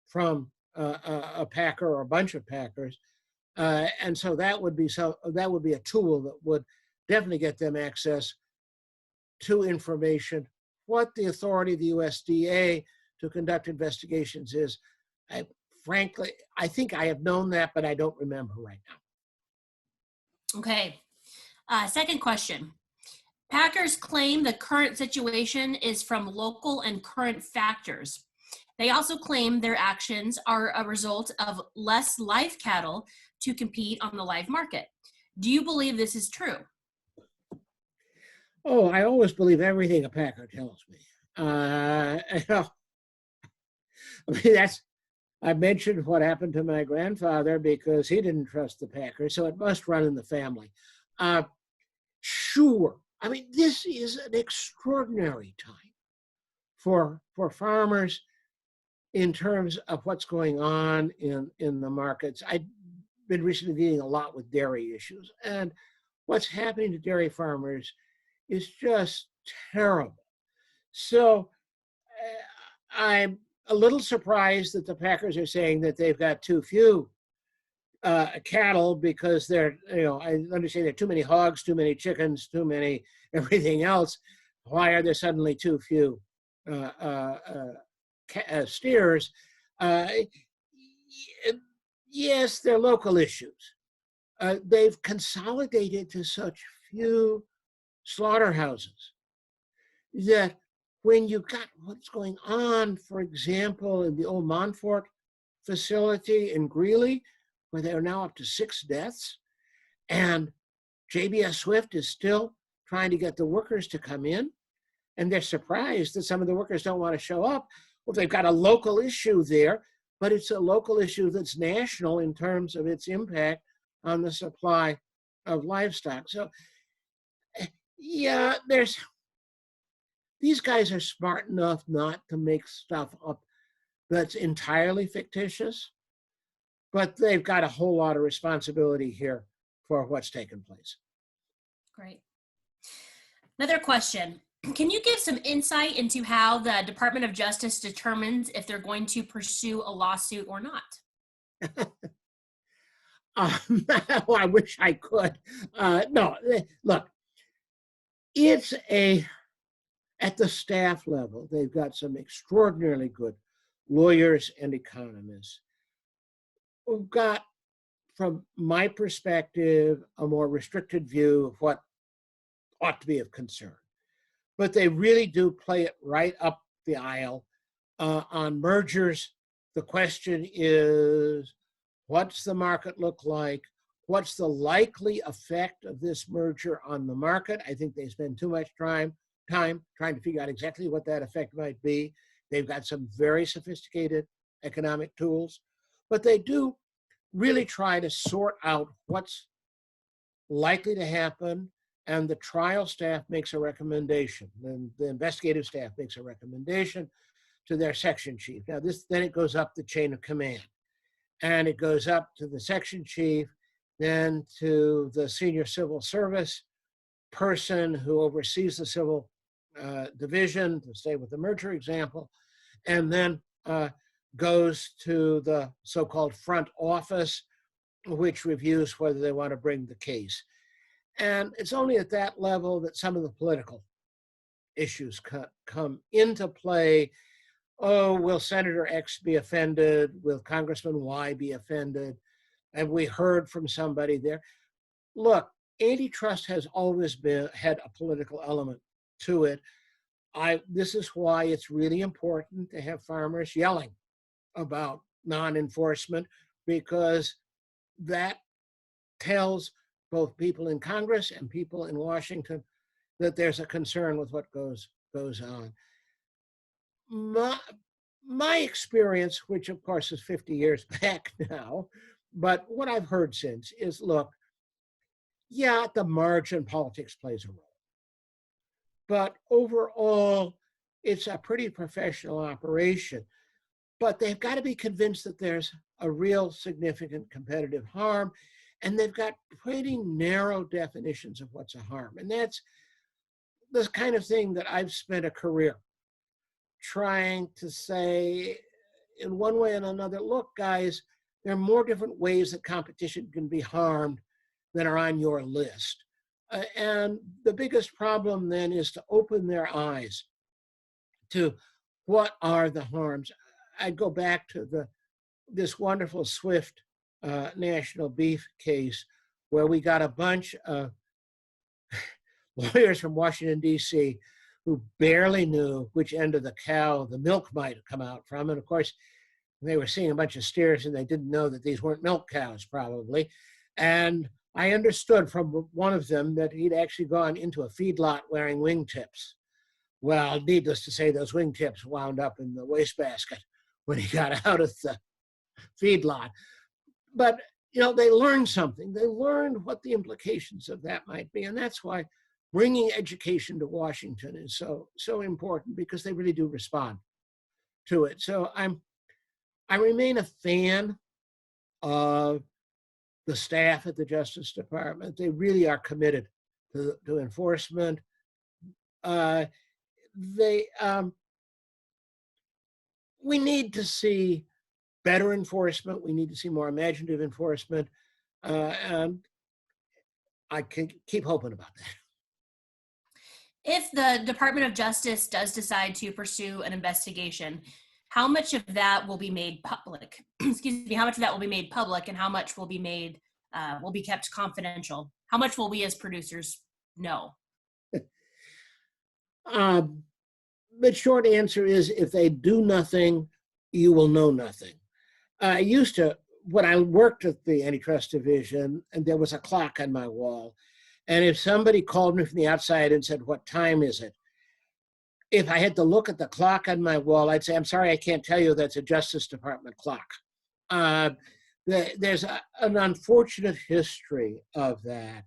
from a packer or a bunch of packers, and so that would be a tool that would definitely get them access to information. What the authority of the USDA to conduct investigations is, frankly, I think I have known that, but I don't remember right now. Okay. Second question. Packers claim the current situation is from local and current factors. They also claim their actions are a result of less live cattle to compete on the live market. Do you believe this is true? Oh, I always believe everything a Packer tells me. You know, I mean, I mentioned what happened to my grandfather because he didn't trust the Packers, so it must run in the family. Uh, sure. I mean, this is an extraordinary time for farmers in terms of what's going on in the markets. I've been recently dealing a lot with dairy issues, and what's happening to dairy farmers is just terrible. So I'm a little surprised that the Packers are saying that they've got too few cattle because I understand there are too many hogs, too many chickens, too many everything else. Why are there suddenly too few steers? Yes, they're local issues. They've consolidated to such few slaughterhouses that when you got what's going on, for example, in the old Montfort facility in Greeley, where they are now up to 6 deaths, and JBS Swift is still trying to get the workers to come in, and they're surprised that some of the workers don't want to show up. Well, they've got a local issue there, but it's a local issue that's national in terms of its impact on the supply of livestock. So, yeah, these guys are smart enough not to make stuff up that's entirely fictitious, but they've got a whole lot of responsibility here for what's taken place. Great. Another question. Can you give some insight into how the Department of Justice determines if they're going to pursue a lawsuit or not? Well, I wish I could. No, look, it's at the staff level, they've got some extraordinarily good lawyers and economists who've got, from my perspective, a more restricted view of what ought to be of concern. But they really do play it right up the aisle. On mergers, the question is, what's the market look like? What's the likely effect of this merger on the market? I think they spend too much time trying to figure out exactly what that effect might be. They've got some very sophisticated economic tools, but they do really try to sort out what's likely to happen, and the trial staff makes a recommendation. Then the investigative staff makes a recommendation to their section chief. Now, then it goes up the chain of command, and it goes up to the section chief, then to the senior civil service person who oversees the civil division, to stay with the merger example, and then goes to the so-called front office, which reviews whether they want to bring the case. And it's only at that level that some of the political issues come into play. Oh, will Senator X be offended? Will Congressman Y be offended? Have we heard from somebody there? Look, antitrust has always had a political element to it. This is why it's really important to have farmers yelling about non-enforcement, because that tells both people in Congress and people in Washington that there's a concern with what goes on. My experience, which of course is 50 years back now, but what I've heard since is, look, yeah, at the margin, politics plays a role. But overall, it's a pretty professional operation. But they've got to be convinced that there's a real significant competitive harm, and they've got pretty narrow definitions of what's a harm. And that's the kind of thing that I've spent a career trying to say in one way and another, look, guys, there are more different ways that competition can be harmed than are on your list. And the biggest problem then is to open their eyes to what are the harms. I go back to this wonderful Swift national beef case where we got a bunch of lawyers from Washington, D.C., who barely knew which end of the cow the milk might come out from. And of course, they were seeing a bunch of steers and they didn't know that these weren't milk cows, probably. And I understood from one of them that he'd actually gone into a feedlot wearing wingtips. Well, needless to say, those wingtips wound up in the wastebasket when he got out of the feedlot. But, you know, they learned something. They learned what the implications of that might be. And that's why bringing education to Washington is so important, because they really do respond to it. So I remain a fan of the staff at the Justice Department. They really are committed to enforcement. We need to see better enforcement. We need to see more imaginative enforcement. And I can keep hoping about that. If the Department of Justice does decide to pursue an investigation, how much of that will be made public? Excuse me, how much of that will be made public and how much will be made, will be kept confidential? How much will we as producers know? The short answer is, if they do nothing, you will know nothing. I used to, when I worked at the Antitrust Division, and there was a clock on my wall, and if somebody called me from the outside and said, "What time is it?" if I had to look at the clock on my wall, I'd say, "I'm sorry, I can't tell you, that's a Justice Department clock." There's an unfortunate history of that,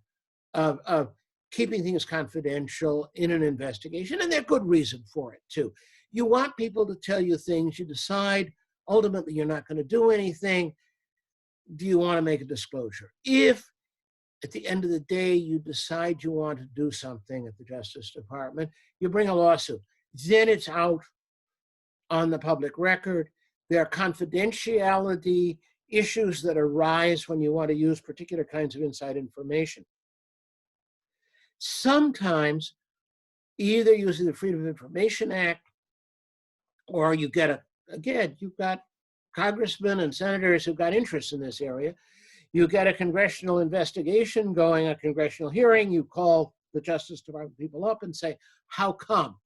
of keeping things confidential in an investigation, and there's good reason for it too. You want people to tell you things, you decide ultimately you're not going to do anything. Do you want to make a disclosure? If at the end of the day you decide you want to do something at the Justice Department, you bring a lawsuit. Then it's out on the public record. There are confidentiality issues that arise when you want to use particular kinds of inside information. Sometimes, either using the Freedom of Information Act, or you get you've got congressmen and senators who've got interests in this area. You get a congressional investigation going, a congressional hearing, you call the Justice Department people up and say, "How come?"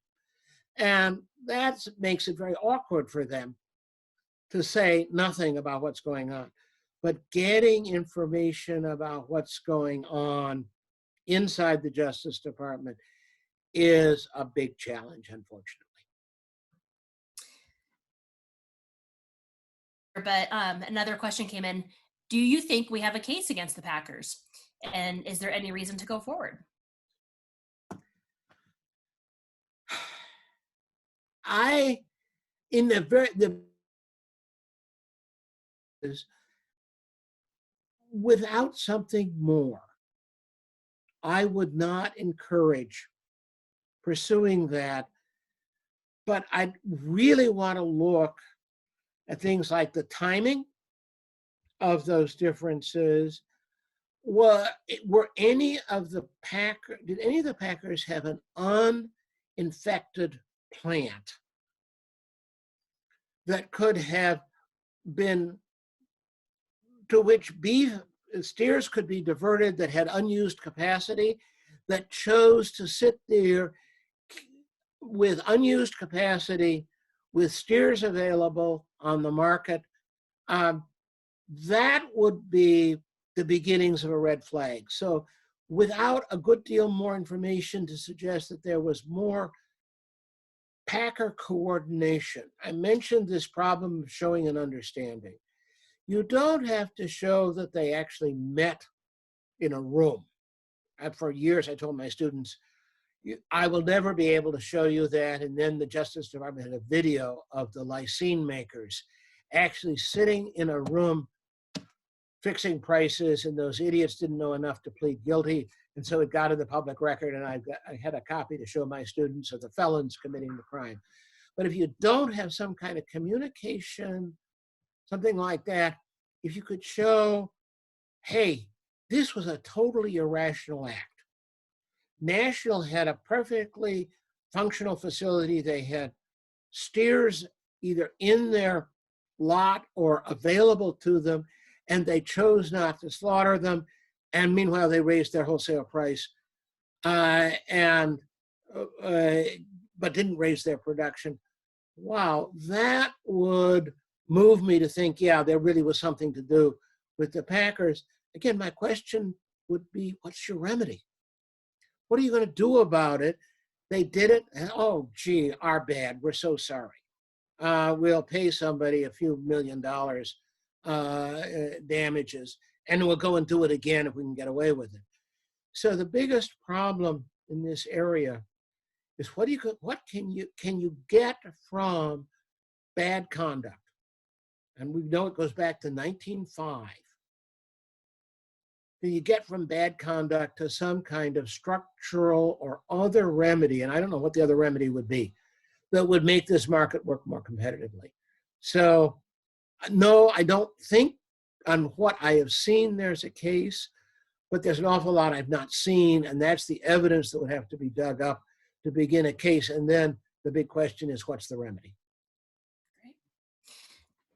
And that makes it very awkward for them to say nothing about what's going on. But getting information about what's going on inside the Justice Department is a big challenge, unfortunately. But another question came in. Do you think we have a case against the Packers? And is there any reason to go forward? Without something more, I would not encourage pursuing that, but I really want to look at things like the timing of those differences. Did any of the Packers have an uninfected plant that could have been, to which steers could be diverted, that had unused capacity, that chose to sit there with unused capacity, with steers available on the market? That would be the beginnings of a red flag. So without a good deal more information to suggest that there was more Packer coordination, I mentioned this problem of showing an understanding. You don't have to show that they actually met in a room. For years, I told my students, I will never be able to show you that. And then the Justice Department had a video of the lysine makers actually sitting in a room fixing prices, and those idiots didn't know enough to plead guilty. And so it got in the public record, and I had a copy to show my students of the felons committing the crime. But if you don't have some kind of communication, something like that, if you could show, hey, this was a totally irrational act. National had a perfectly functional facility. They had steers either in their lot or available to them, and they chose not to slaughter them. And meanwhile, they raised their wholesale price and but didn't raise their production. Wow, that would move me to think, yeah, there really was something to do with the Packers. Again, my question would be, what's your remedy? What are you going to do about it? They did it. Oh, gee, our bad. We're so sorry. We'll pay somebody a few $1 million damages, and we'll go and do it again if we can get away with it. So the biggest problem in this area is what can you get from bad conduct? And we know it goes back to 1905. Can you get from bad conduct to some kind of structural or other remedy? And I don't know what the other remedy would be that would make this market work more competitively. So no, I don't think on what I have seen there's a case, but there's an awful lot I've not seen, and that's the evidence that would have to be dug up to begin a case. And then the big question is, what's the remedy?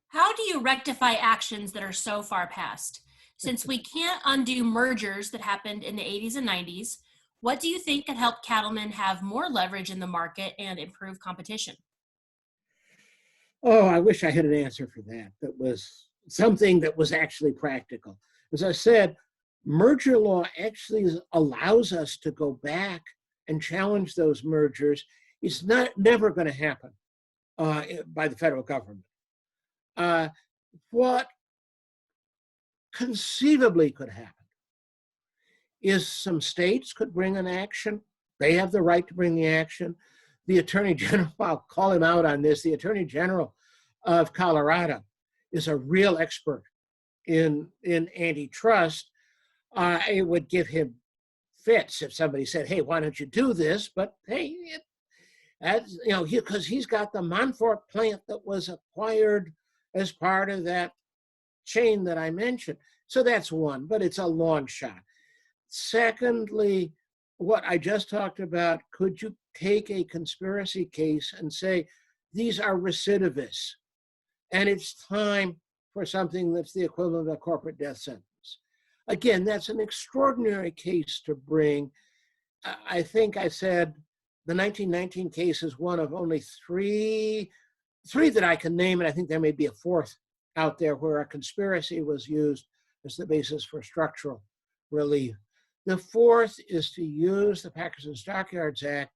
How do you rectify actions that are so far past? Since we can't undo mergers that happened in the 80s and 90s, what do you think could help cattlemen have more leverage in the market and improve competition? Oh, I wish I had an answer for that. That was something that was actually practical. As I said, merger law actually allows us to go back and challenge those mergers. It's never going to happen by the federal government. What conceivably could happen is some states could bring an action. They have the right to bring the action. The Attorney General, I'll call him out on this, the Attorney General of Colorado is a real expert in antitrust. It would give him fits if somebody said, hey, why don't you do this? But hey, that's, because he's got the Montfort plant that was acquired as part of that chain that I mentioned. So that's one, but it's a long shot. Secondly, what I just talked about, could you take a conspiracy case and say, these are recidivists, and it's time for something that's the equivalent of a corporate death sentence? Again, that's an extraordinary case to bring. I think I said the 1919 case is one of only three that I can name, and I think there may be a fourth out there where a conspiracy was used as the basis for structural relief. The fourth is to use the Packers and Stockyards Act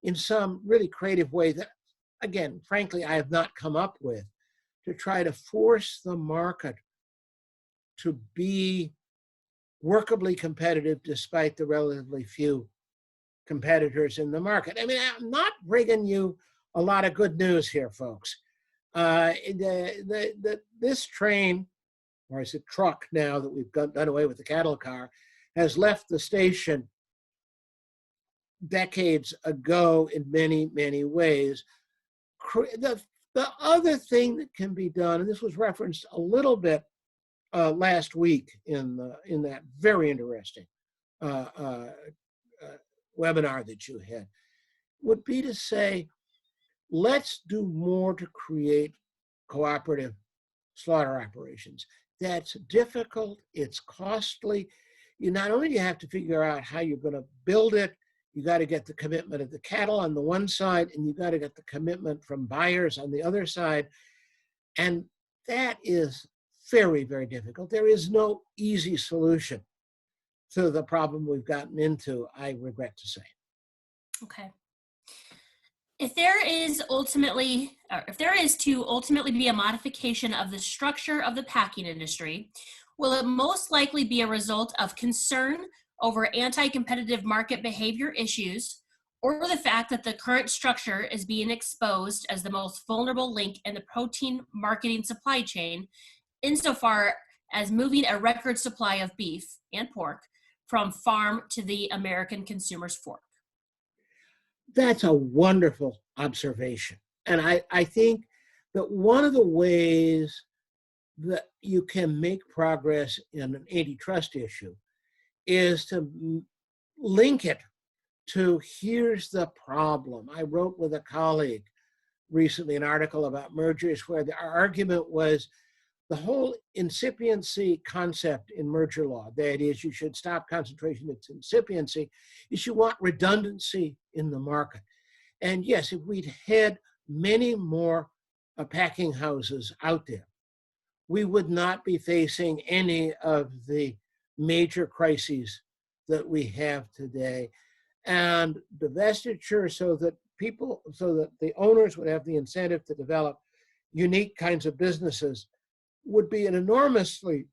in some really creative way that, again, frankly, I have not come up with, to try to force the market to be workably competitive despite the relatively few competitors in the market. I mean, I'm not bringing you a lot of good news here, folks. This train, or is it truck now that we've done away with the cattle car, has left the station decades ago in many, many ways. The other thing that can be done, and this was referenced a little bit last week in that very interesting webinar that you had, would be to say, let's do more to create cooperative slaughter operations. That's difficult, it's costly. You not only do you have to figure out how you're going to build it, you got to get the commitment of the cattle on the one side, and you got to get the commitment from buyers on the other side. And that is very, very difficult. There is no easy solution to the problem we've gotten into, I regret to say. Okay. If there is to ultimately be a modification of the structure of the packing industry, will it most likely be a result of concern over anti-competitive market behavior issues, or the fact that the current structure is being exposed as the most vulnerable link in the protein marketing supply chain, insofar as moving a record supply of beef and pork from farm to the American consumer's fork? That's a wonderful observation. And I think that one of the ways that you can make progress in an antitrust issue is to link it to, here's the problem. I wrote with a colleague recently an article about mergers where the argument was, the whole incipiency concept in merger law, that is, you should stop concentration at incipiency, is you want redundancy in the market. And yes, if we'd had many more packing houses out there, we would not be facing any of the major crises that we have today. And divestiture so that the owners would have the incentive to develop unique kinds of businesses would be an enormously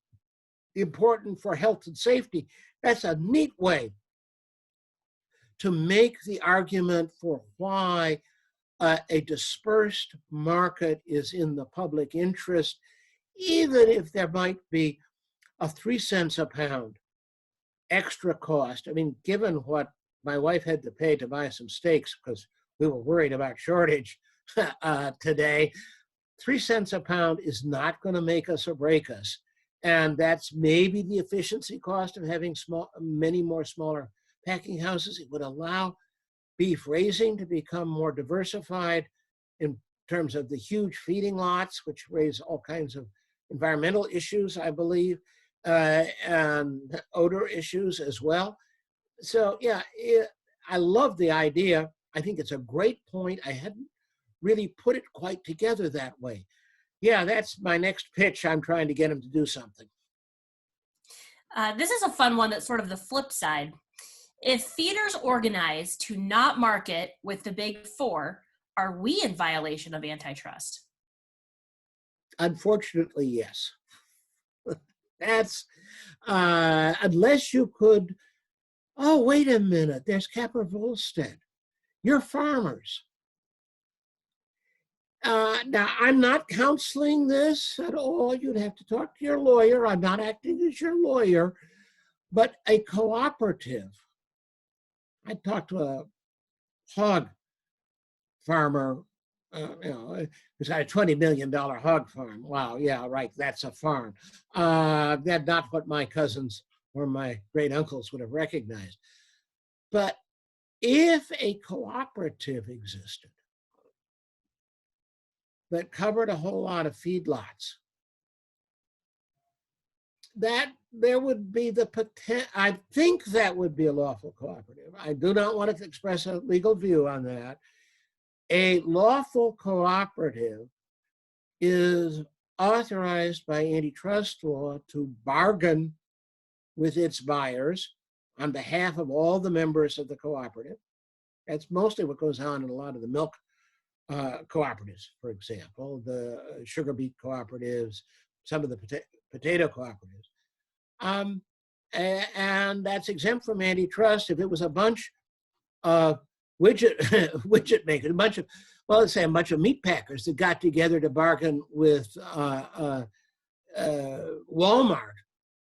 important for health and safety. That's a neat way to make the argument for why a dispersed market is in the public interest, even if there might be a 3 cents a pound extra cost. I mean, given what my wife had to pay to buy some steaks because we were worried about shortage today, 3 cents a pound is not going to make us or break us. And that's maybe the efficiency cost of having many more smaller packing houses. It would allow beef raising to become more diversified in terms of the huge feeding lots, which raise all kinds of environmental issues, I believe, and odor issues as well. So yeah, I love the idea. I think it's a great point. I hadn't really put it quite together that way. Yeah, that's my next pitch. I'm trying to get him to do something. This is a fun one that's sort of the flip side. If theaters organize to not market with the big four, are we in violation of antitrust? Unfortunately, yes. That's, unless you could, oh, wait a minute, there's Capper Volstead. You're farmers. Now, I'm not counseling this at all. You'd have to talk to your lawyer. I'm not acting as your lawyer, but a cooperative. I talked to a hog farmer, who's got a $20 million hog farm. Wow, yeah, right, that's a farm. That's not what my cousins or my great uncles would have recognized. But if a cooperative existed that covered a whole lot of feedlots, that there would be the potential, I think that would be a lawful cooperative. I do not want to express a legal view on that. A lawful cooperative is authorized by antitrust law to bargain with its buyers on behalf of all the members of the cooperative. That's mostly what goes on in a lot of the milk cooperatives, for example, the sugar beet cooperatives, some of the potato cooperatives. And that's exempt from antitrust. If it was a bunch of widget makers, let's say a bunch of meat packers that got together to bargain with Walmart,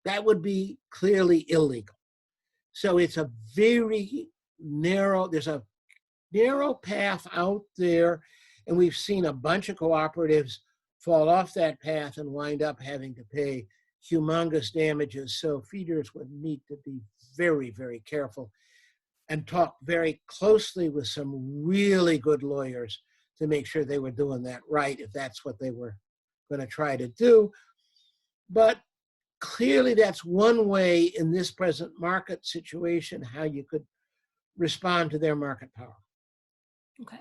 that would be clearly illegal. So it's a very narrow, there's a narrow path out there, and we've seen a bunch of cooperatives fall off that path and wind up having to pay humongous damages. So feeders would need to be very, very careful and talk very closely with some really good lawyers to make sure they were doing that right, if that's what they were going to try to do. But clearly that's one way in this present market situation how you could respond to their market power. Okay.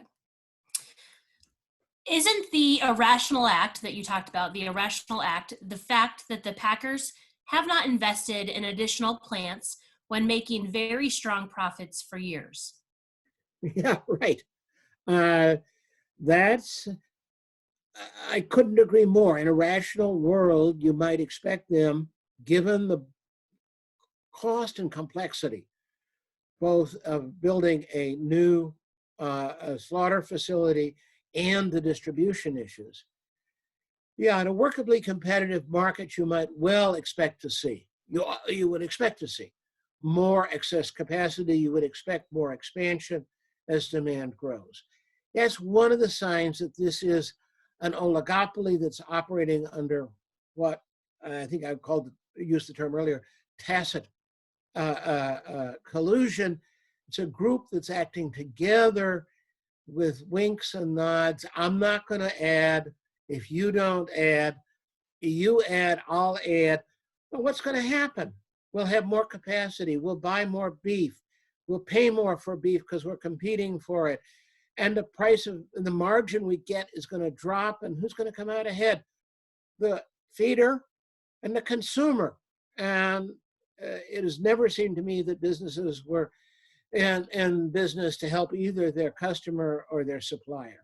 Isn't the Irrational Act that you talked about, the Irrational Act, the fact that the Packers have not invested in additional plants when making very strong profits for years? Yeah, right. I couldn't agree more. In a rational world, you might expect them, given the cost and complexity, both of building a new slaughter facility and the distribution issues. Yeah, in a workably competitive market, you might well expect to see, you would expect to see more excess capacity. You would expect more expansion as demand grows. That's one of the signs that this is an oligopoly that's operating under what I think I used the term earlier, tacit collusion. It's a group that's acting together with winks and nods. I'm not going to add if you don't add. You add, I'll add. Well, what's going to happen? We'll have more capacity. We'll buy more beef. We'll pay more for beef because we're competing for it. And the price of the margin we get is going to drop. And who's going to come out ahead? The feeder and the consumer. And it has never seemed to me that businesses were in business to help either their customer or their supplier.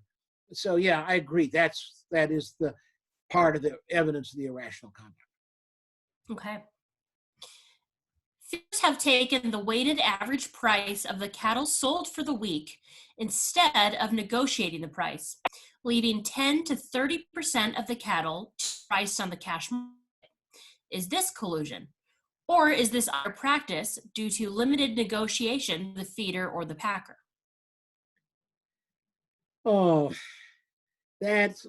So yeah, I agree. That is the part of the evidence of the irrational conduct. Okay. Feeders have taken the weighted average price of the cattle sold for the week instead of negotiating the price, leaving 10 to 30% of the cattle priced on the cash market. Is this collusion? Or is this our practice due to limited negotiation with the feeder or the packer? Oh, that's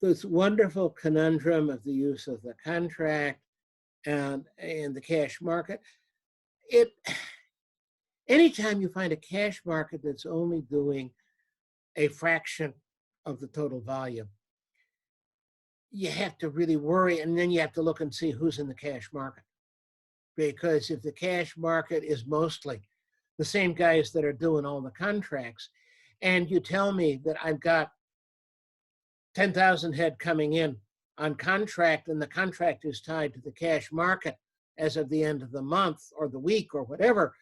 this wonderful conundrum of the use of the contract and the cash market. Anytime you find a cash market that's only doing a fraction of the total volume, you have to really worry, and then you have to look and see who's in the cash market. Because if the cash market is mostly the same guys that are doing all the contracts, and you tell me that I've got 10,000 head coming in on contract, and the contract is tied to the cash market as of the end of the month or the week or whatever,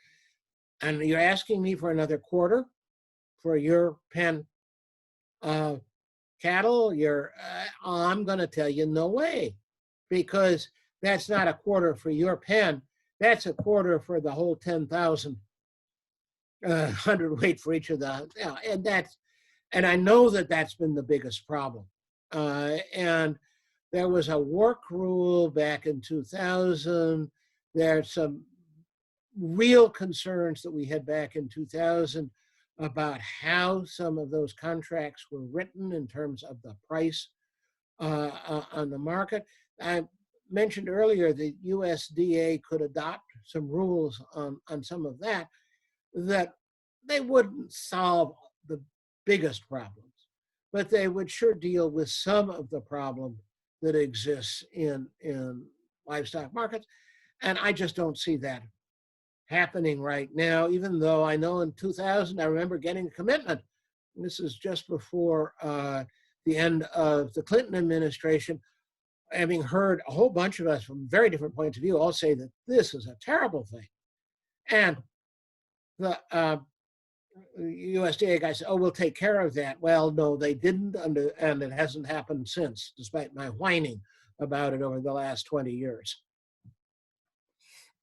and you're asking me for another quarter for your pen cattle, I'm going to tell you no way, because that's not a quarter for your pen. That's a quarter for the whole 10,000 hundredweight for each of the, and I know that that's been the biggest problem. And there was a work rule back in 2000. There's some real concerns that we had back in 2000 about how some of those contracts were written in terms of the price on the market. I mentioned earlier the USDA could adopt some rules on some of that they wouldn't solve the biggest problems, but they would sure deal with some of the problem that exists in livestock markets. And I just don't see that happening right now, even though I know in 2000, I remember getting a commitment. This is just before the end of the Clinton administration, having heard a whole bunch of us from very different points of view all say that this is a terrible thing. And the USDA guy said, oh, we'll take care of that. Well, no, they didn't, and it hasn't happened since, despite my whining about it over the last 20 years.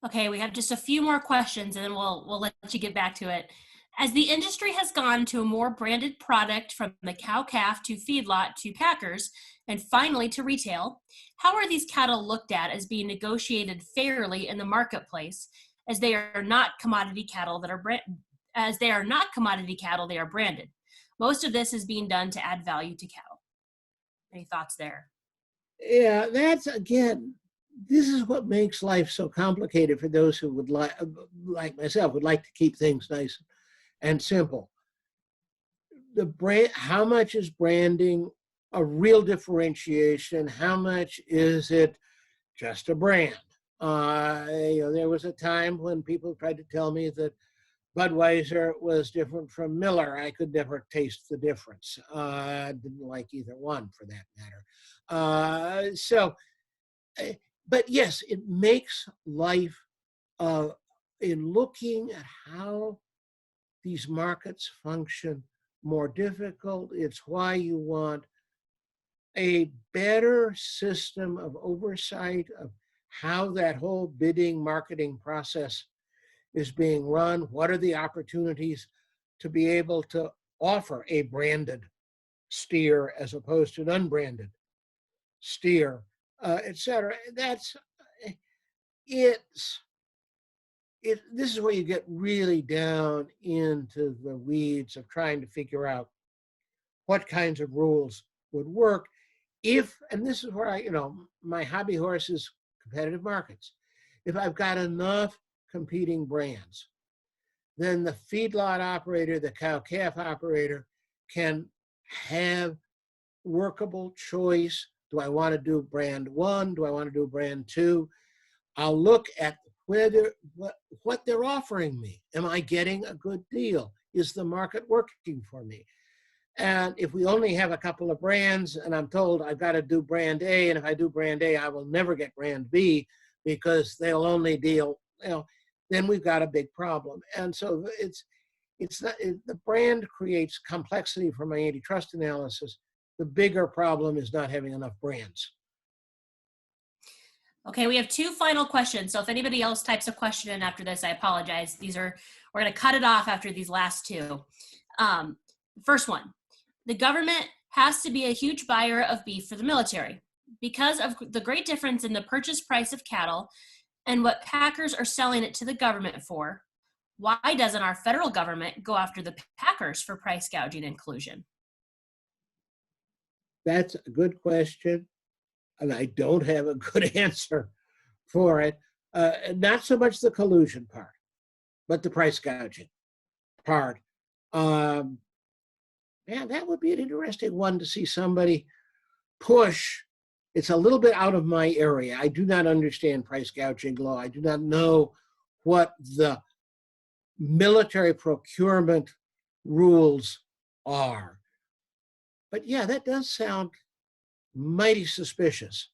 Okay, we have just a few more questions and then we'll let you get back to it. As the industry has gone to a more branded product from the cow-calf to feedlot to packers and finally to retail, how are these cattle looked at as being negotiated fairly in the marketplace, as they are not commodity cattle that are they are branded? Most of this is being done to add value to cattle. Any thoughts there? Yeah, that's, again, this is what makes life so complicated for those who would like myself, would like to keep things nice and simple. The brand, how much is branding a real differentiation? How much is it just a brand? There was a time when people tried to tell me that Budweiser was different from Miller. I could never taste the difference. I didn't like either one, for that matter. But yes, it makes life, in looking at how these markets function, more difficult. It's why you want a better system of oversight of how that whole bidding marketing process is being run. What are the opportunities to be able to offer a branded steer as opposed to an unbranded steer, et cetera. This is where you get really down into the weeds of trying to figure out what kinds of rules would work if, and this is where my hobby horse is competitive markets. If I've got enough competing brands, then the feedlot operator, the cow-calf operator can have workable choice Do I want to do brand 1? Do I want to do brand 2? I'll look at what they're offering me. Am I getting a good deal? Is the market working for me? And if we only have a couple of brands and I'm told I've got to do brand A, and if I do brand A, I will never get brand B because they'll only deal, then we've got a big problem. And so the brand creates complexity for my antitrust analysis. The bigger problem is not having enough brands. Okay, we have 2 final questions. So if anybody else types a question in after this, I apologize. We're going to cut it off after these last 2. First one, the government has to be a huge buyer of beef for the military. Because of the great difference in the purchase price of cattle and what packers are selling it to the government for, why doesn't our federal government go after the packers for price gouging and collusion? That's a good question, and I don't have a good answer for it. Not so much the collusion part, but the price gouging part. Yeah, that would be an interesting one to see somebody push. It's a little bit out of my area. I do not understand price gouging law. I do not know what the military procurement rules are. But yeah, that does sound mighty suspicious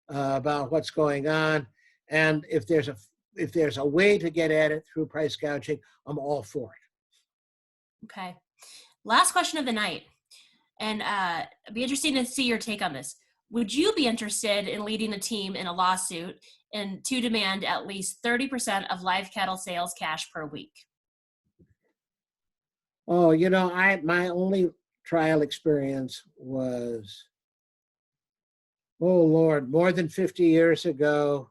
about what's going on. And if there's a way to get at it through price gouging, I'm all for it. Okay. Last question of the night. And it'd be interesting to see your take on this. Would you be interested in leading a team in a lawsuit and to demand at least 30% of live cattle sales cash per week? Oh, my only trial experience was, oh Lord, more than 50 years ago.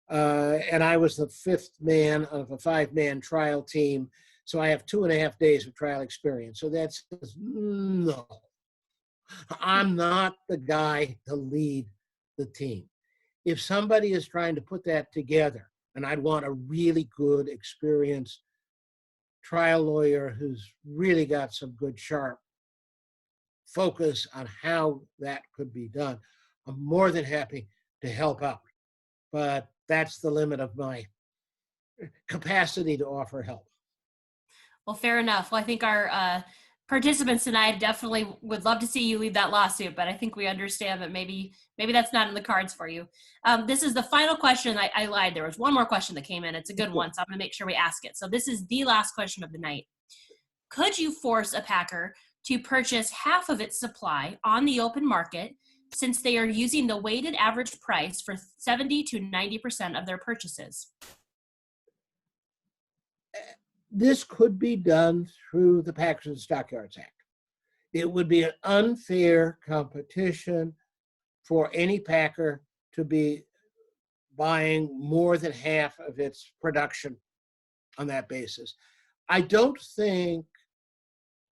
And I was the 5th man of a 5-man trial team. So I have 2.5 days of trial experience. So that's, no, I'm not the guy to lead the team. If somebody is trying to put that together, and I'd want a really good, experienced trial lawyer who's really got some good, sharp focus on how that could be done, I'm more than happy to help out. But that's the limit of my capacity to offer help. Well, fair enough. Well, I think our participants tonight definitely would love to see you lead that lawsuit, but I think we understand that maybe that's not in the cards for you. This is the final question. I lied. There was one more question that came in. It's a good one, so I'm going to make sure we ask it. So this is the last question of the night. Could you force a packer to purchase half of its supply on the open market since they are using the weighted average price for 70 to 90% of their purchases? This could be done through the Packers and Stockyards Act. It would be an unfair competition for any packer to be buying more than half of its production on that basis. I don't think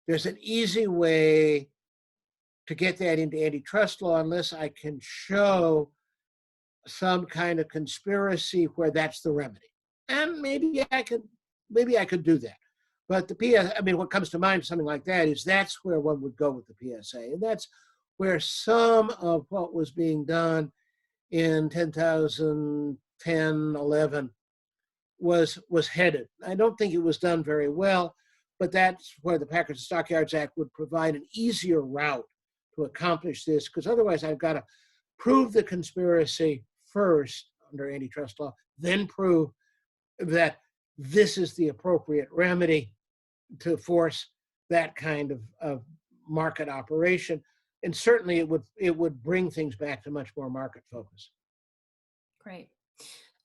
there's an easy way to get that into antitrust law unless I can show some kind of conspiracy where that's the remedy. And maybe I could do that. But what comes to mind, something like that, is that's where one would go with the PSA. And that's where some of what was being done in 2010, 11 was headed. I don't think it was done very well, but that's where the Packers and Stockyards Act would provide an easier route to accomplish this, because otherwise I've got to prove the conspiracy first under antitrust law, then prove that this is the appropriate remedy to force that kind of market operation. And certainly it would bring things back to much more market focus. Great.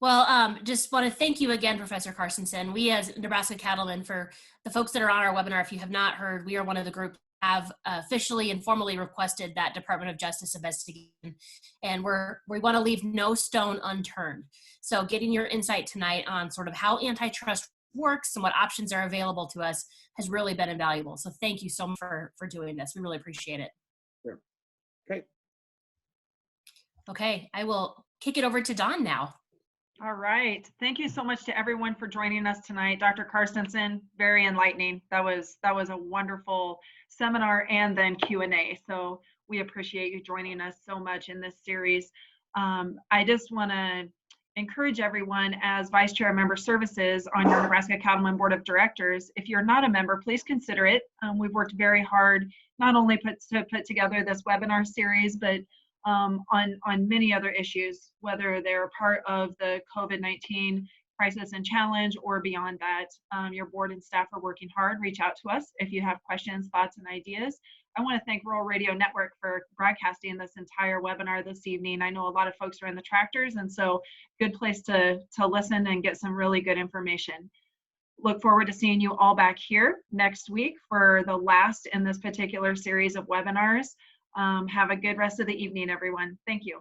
Well, just want to thank you again, Professor Carstensen. We as Nebraska Cattlemen, for the folks that are on our webinar, if you have not heard, we are one of the groups that have officially and formally requested that Department of Justice investigation. And we want to leave no stone unturned. So getting your insight tonight on sort of how antitrust works and what options are available to us has really been invaluable. So thank you so much for doing this. We really appreciate it. Sure. Great. Okay, I will kick it over to Dawn now. All right. Thank you so much to everyone for joining us tonight. Dr. Carstensen, very enlightening. That was a wonderful seminar and then Q&A. So we appreciate you joining us so much in this series. I just want to encourage everyone as Vice Chair of Member Services on your Nebraska Cattlemen Board of Directors, if you're not a member, please consider it. We've worked very hard not only to put together this webinar series, but on many other issues, whether they're part of the COVID-19 crisis and challenge or beyond that. Your board and staff are working hard. Reach out to us if you have questions, thoughts, and ideas. I want to thank Rural Radio Network for broadcasting this entire webinar this evening. I know a lot of folks are in the tractors, and so good place to listen and get some really good information. Look forward to seeing you all back here next week for the last in this particular series of webinars. Have a good rest of the evening, everyone. Thank you.